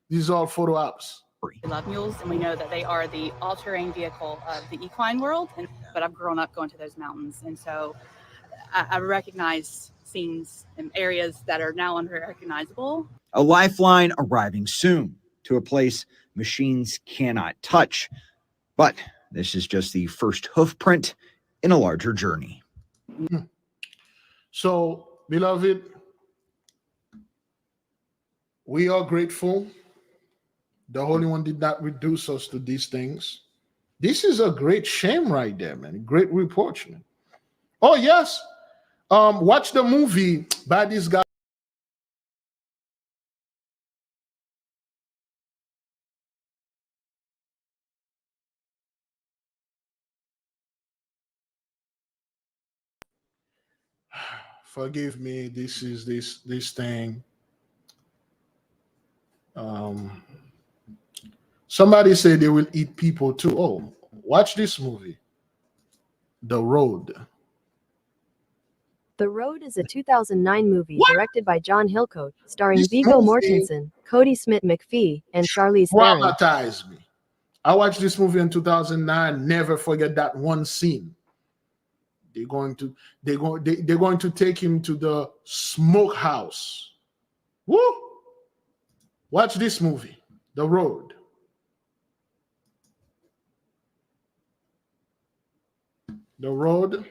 These are all photo ops. We love mules, and we know that they are the all-terrain vehicle of the equine world. But I've grown up going to those mountains, and so I recognize scenes and areas that are now unrecognizable. A lifeline arriving soon to a place machines cannot touch. But this is just the first hoof print in a larger journey. So, beloved, we are grateful. The Holy One did not reduce us to these things. This is a great shame right there, man. Great reproach, man. Oh, yes. Watch the movie by this guy. Forgive me. This is this thing. Somebody said they will eat people too. Oh, watch this movie. The Road. The Road is a 2009 movie directed by John Hillcoat, starring Viggo Mortensen, Cody Smith-McPhee, and Charlize Theron. Traumatized me. I watched this movie in 2009. Never forget that one scene. They're going to take him to the smokehouse. Woo! Watch this movie, The Road. The Road,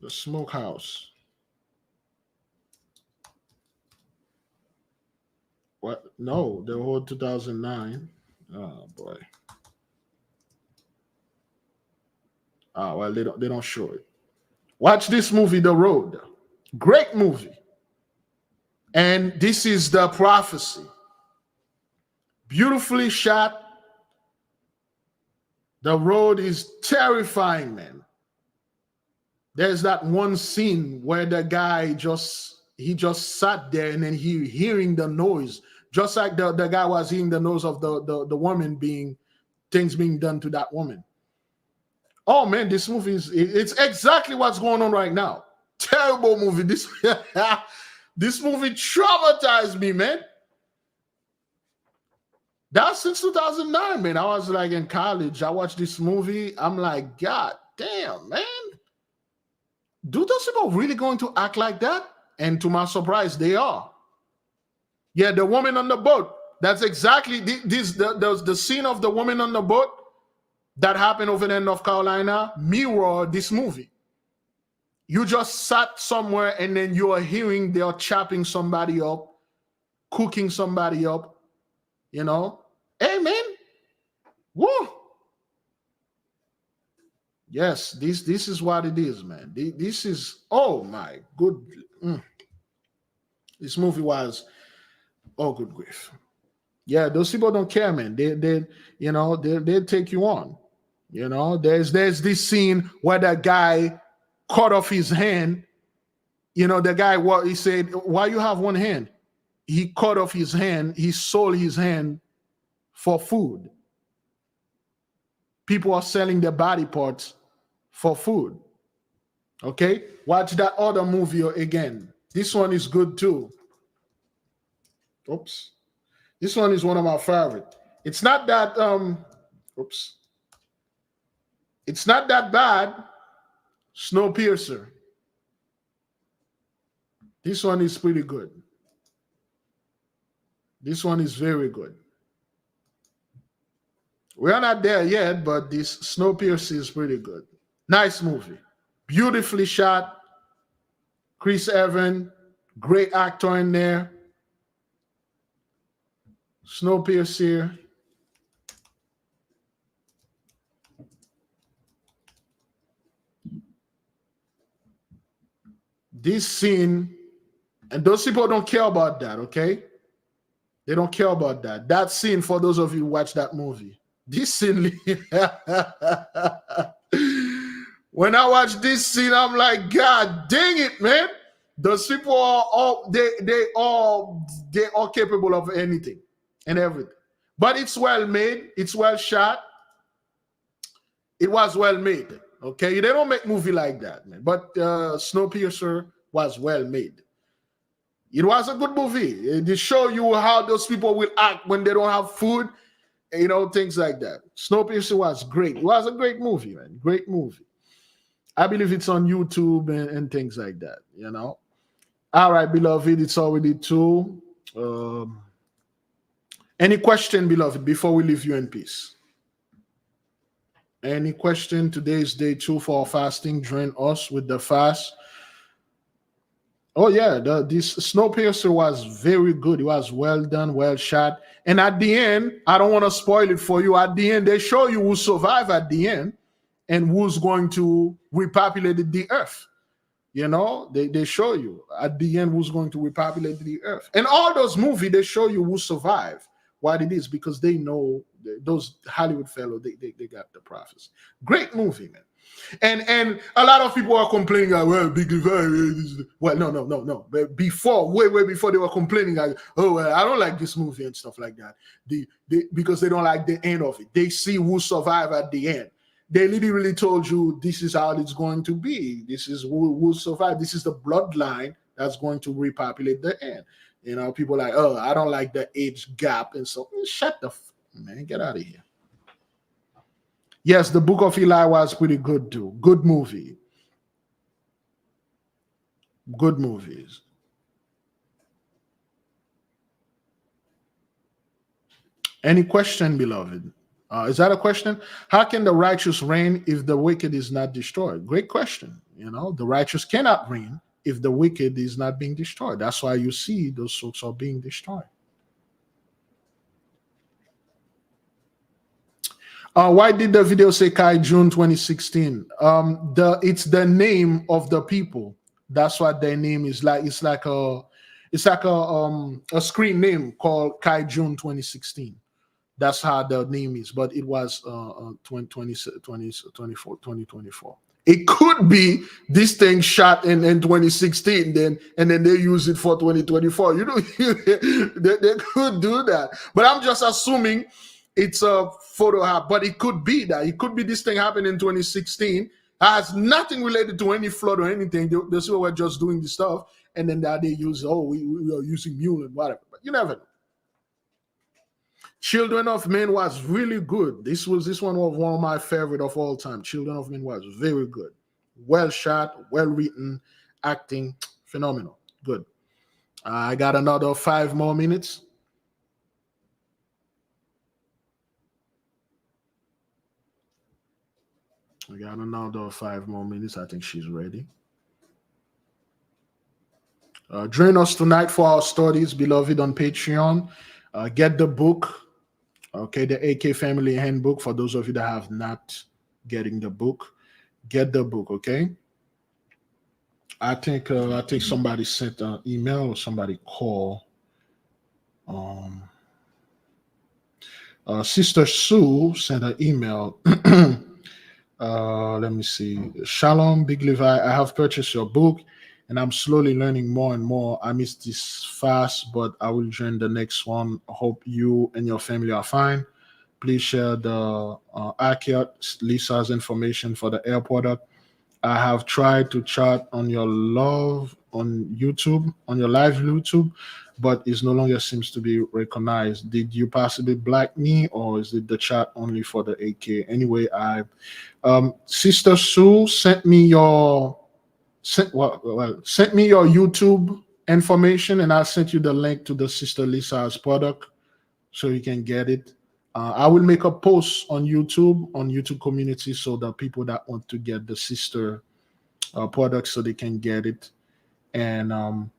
the smokehouse. What? No, The Road 2009. Oh boy. Well, they don't show it. Watch this movie, The Road. Great movie. And this is the prophecy. Beautifully shot. The Road is terrifying, man. There's that one scene where the guy just sat there and then he hearing the noise, just like the guy was hearing the noise of the woman things being done to that woman. Oh man, this movie it's exactly what's going on right now. Terrible movie. This movie traumatized me, man. That's since 2009, man. I was like in college. I watched this movie. I'm like, God damn, man. Do those people really going to act like that? And to my surprise, they are. Yeah, the woman on the boat. That's exactly the scene of the woman on the boat. that happened over there in North Carolina mirror this movie. You just sat somewhere and then you are hearing they are chopping somebody up, cooking somebody up, you know. Hey, man. Woo. Yes, this is what it is, man. This is, oh my good. This movie was, oh good grief. Yeah, those people don't care, man. They take you on. You know, there's this scene where that guy cut off his hand. You know, the guy, what he said, why you have one hand? He cut off his hand, he sold his hand for food. People are selling their body parts for food. Okay, watch that other movie again. This one is good too. Oops. This one is one of my favorite. It's not that oops. It's not that bad. Snowpiercer. This one is pretty good. This one is very good. We are not there yet, but this Snowpiercer is pretty good. Nice movie. Beautifully shot. Chris Evans, great actor in there. Snowpiercer. This scene, and those people don't care about that, okay? They don't care about that. That scene, for those of you who watch that movie, this scene, when I watch this scene, I'm like, God dang it, man. Those people are all they are capable of anything and everything. But it's well made, it's well shot. It was well made. Okay, they don't make movie like that, man. But Snowpiercer was well made. It was a good movie. They show you how those people will act when they don't have food, you know, things like that. Snowpiercer was great. It was a great movie, man. Great movie. I believe it's on YouTube and things like that, you know. All right, beloved, it's already 2. Any question, beloved, before we leave you in peace? Any question? Today is day 2 for our fasting. Join us with the fast. Oh yeah, this Snowpiercer was very good. It was well done, well shot. And at the end, I don't want to spoil it for you. At the end, they show you who survived at the end and who's going to repopulate the earth. You know, they show you at the end who's going to repopulate the earth. And all those movies, they show you who survived, what it is, because they know those Hollywood fellows, they got the prophecy. Great movie, man. And a lot of people are complaining, well, Biglevi, well, no. But before, way before, they were complaining, like, oh, well, I don't like this movie and stuff like that. Because they don't like the end of it. They see who survived at the end. They literally told you this is how it's going to be. This is who will survive. This is the bloodline that's going to repopulate the end. You know, people are like, oh, I don't like the age gap. And so, shut the man, get out of here. Yes, the Book of Eli was pretty good too. Good movie. Good movies. Any question, beloved? Is that a question? How can the righteous reign if the wicked is not destroyed? Great question. You know, the righteous cannot reign if the wicked is not being destroyed. That's why you see those folks are being destroyed. Why did the video say Kai June 2016? It's the name of the people. That's what their name is like. It's like a screen name called Kai June 2016. That's how the name is, but it was 2024. It could be this thing shot in 2016, then they use it for 2024. You know, they could do that. But I'm just assuming it's a photo app, but it could be that. It could be this thing happened in 2016. Has nothing related to any flood or anything. They were just doing this stuff, and then that they use, we are using mule and whatever. But you never know. Children of Men was really good. This one was one of my favorite of all time. Children of Men was very good. Well shot, well written, acting, phenomenal. Good. I got another 5 more minutes. We got another 5 more minutes. I think she's ready. Join us tonight for our studies, beloved, on Patreon. Get the book, okay, the AK Family Handbook. For those of you that have not getting the book, get the book, okay? I think somebody sent an email or somebody called. Sister Sue sent an email. Let me see. Shalom, Big Levi. I have purchased your book and I'm slowly learning more and more. I missed this fast, but I will join the next one. Hope you and your family are fine. Please share the accurate Lisa's information for the air product. I have tried to chat on your live YouTube, but it no longer seems to be recognized. Did you possibly black me, or is it the chat only for the AK? Anyway, Sister Sue sent me your YouTube information, and I sent you the link to the Sister Lisa's product so you can get it. I will make a post on YouTube community, so the people that want to get the sister product, so they can get it. And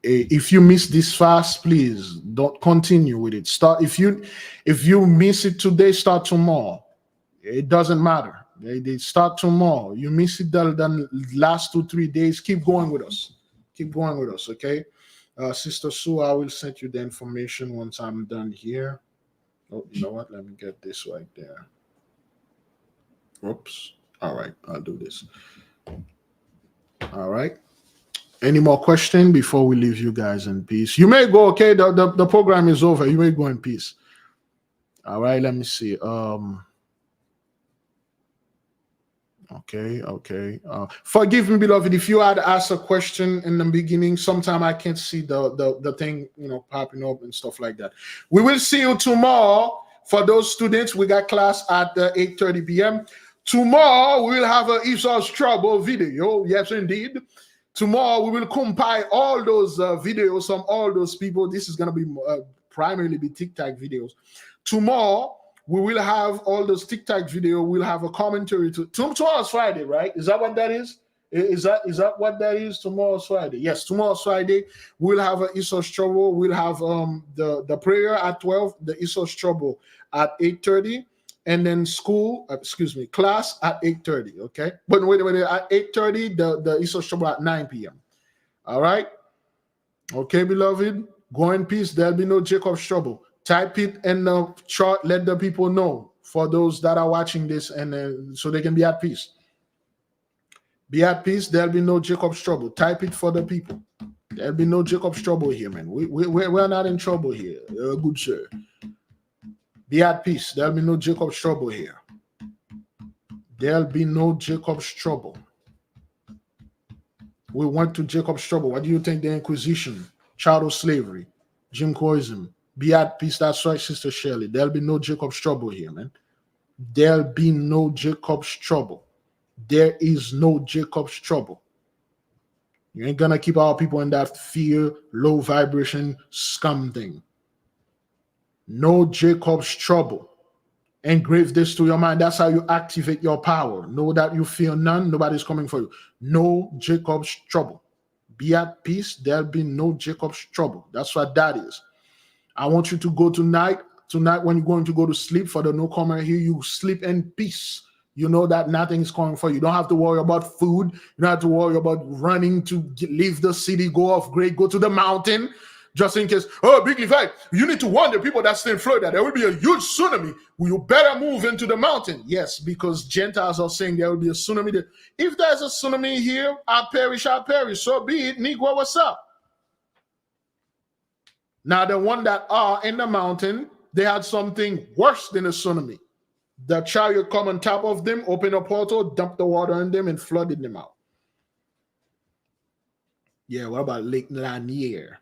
if you miss this fast, please don't continue with it. Start if you miss it today, start tomorrow. It doesn't matter. They start tomorrow. You miss it the last 2-3 days. Keep going with us. Keep going with us. Okay, Sister Sue, I will send you the information once I'm done here. Oh, you know what? Let me get this right there. Oops. All right, I'll do this. All right. Any more question before we leave you guys in peace? You may go, okay? The program is over. You may go in peace. All right, let me see. Okay. Forgive me, beloved, if you had asked a question in the beginning. Sometime I can't see the thing, popping up and stuff like that. We will see you tomorrow. For those students, we got class at 8:30 p.m. Tomorrow we will have a Esau's Trouble video. Yes, indeed. Tomorrow we will compile all those videos from all those people. This is gonna be primarily be TikTok videos. Tomorrow we will have all those TikTok video. We'll have a commentary tomorrow's Friday, right? Is that what that is? Is that what that is? Tomorrow's Friday. Yes, tomorrow's Friday. We'll have an Esau's Trouble. We'll have the prayer at 12, the Esau's Trouble at 8:30, and then class at 8:30. Okay, but wait, at 8:30, the Esau's Trouble at 9 p.m. All right. Okay, beloved. Go in peace. There'll be no Jacob's Trouble. Type it in the chart. Let the people know, for those that are watching this, and so they can be at peace. Be at peace. There'll be no Jacob's Trouble. Type it for the people. There'll be no Jacob's Trouble here, man. We're not in trouble here. Good sir. Be at peace. There'll be no Jacob's Trouble here. There'll be no Jacob's Trouble. We went to Jacob's Trouble. What do you think? The Inquisition, chattel slavery, Jim Crowism. Be at peace. That's right, Sister Shirley. There'll be no Jacob's Trouble here, man. There'll be no Jacob's Trouble. There is no Jacob's Trouble. You ain't gonna keep our people in that fear, low vibration, scum thing. No Jacob's Trouble. Engrave this to your mind. That's how you activate your power. Know that you fear none. Nobody's coming for you. No Jacob's Trouble. Be at peace. There'll be no Jacob's Trouble. That's what that is. I want you to go tonight. Tonight, when you're going to go to sleep, for the newcomer here, you sleep in peace. You know that nothing is coming for you. You don't have to worry about food. You don't have to worry about running to leave the city, go off grade, go to the mountain, just in case. Oh, Big Levi, you need to warn the people that stay in Florida. There will be a huge tsunami. You better move into the mountain. Yes, because Gentiles are saying there will be a tsunami there. If there's a tsunami here, I perish. So be it. Negro, what's up? Now, the one that are in the mountain, they had something worse than a tsunami. The chariot come on top of them, open a portal, dump the water on them, and flooded them out. Yeah, what about Lake Lanier?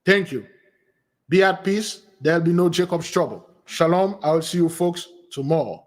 Thank you. Be at peace. There'll be no Jacob's Trouble. Shalom. I will see you folks tomorrow.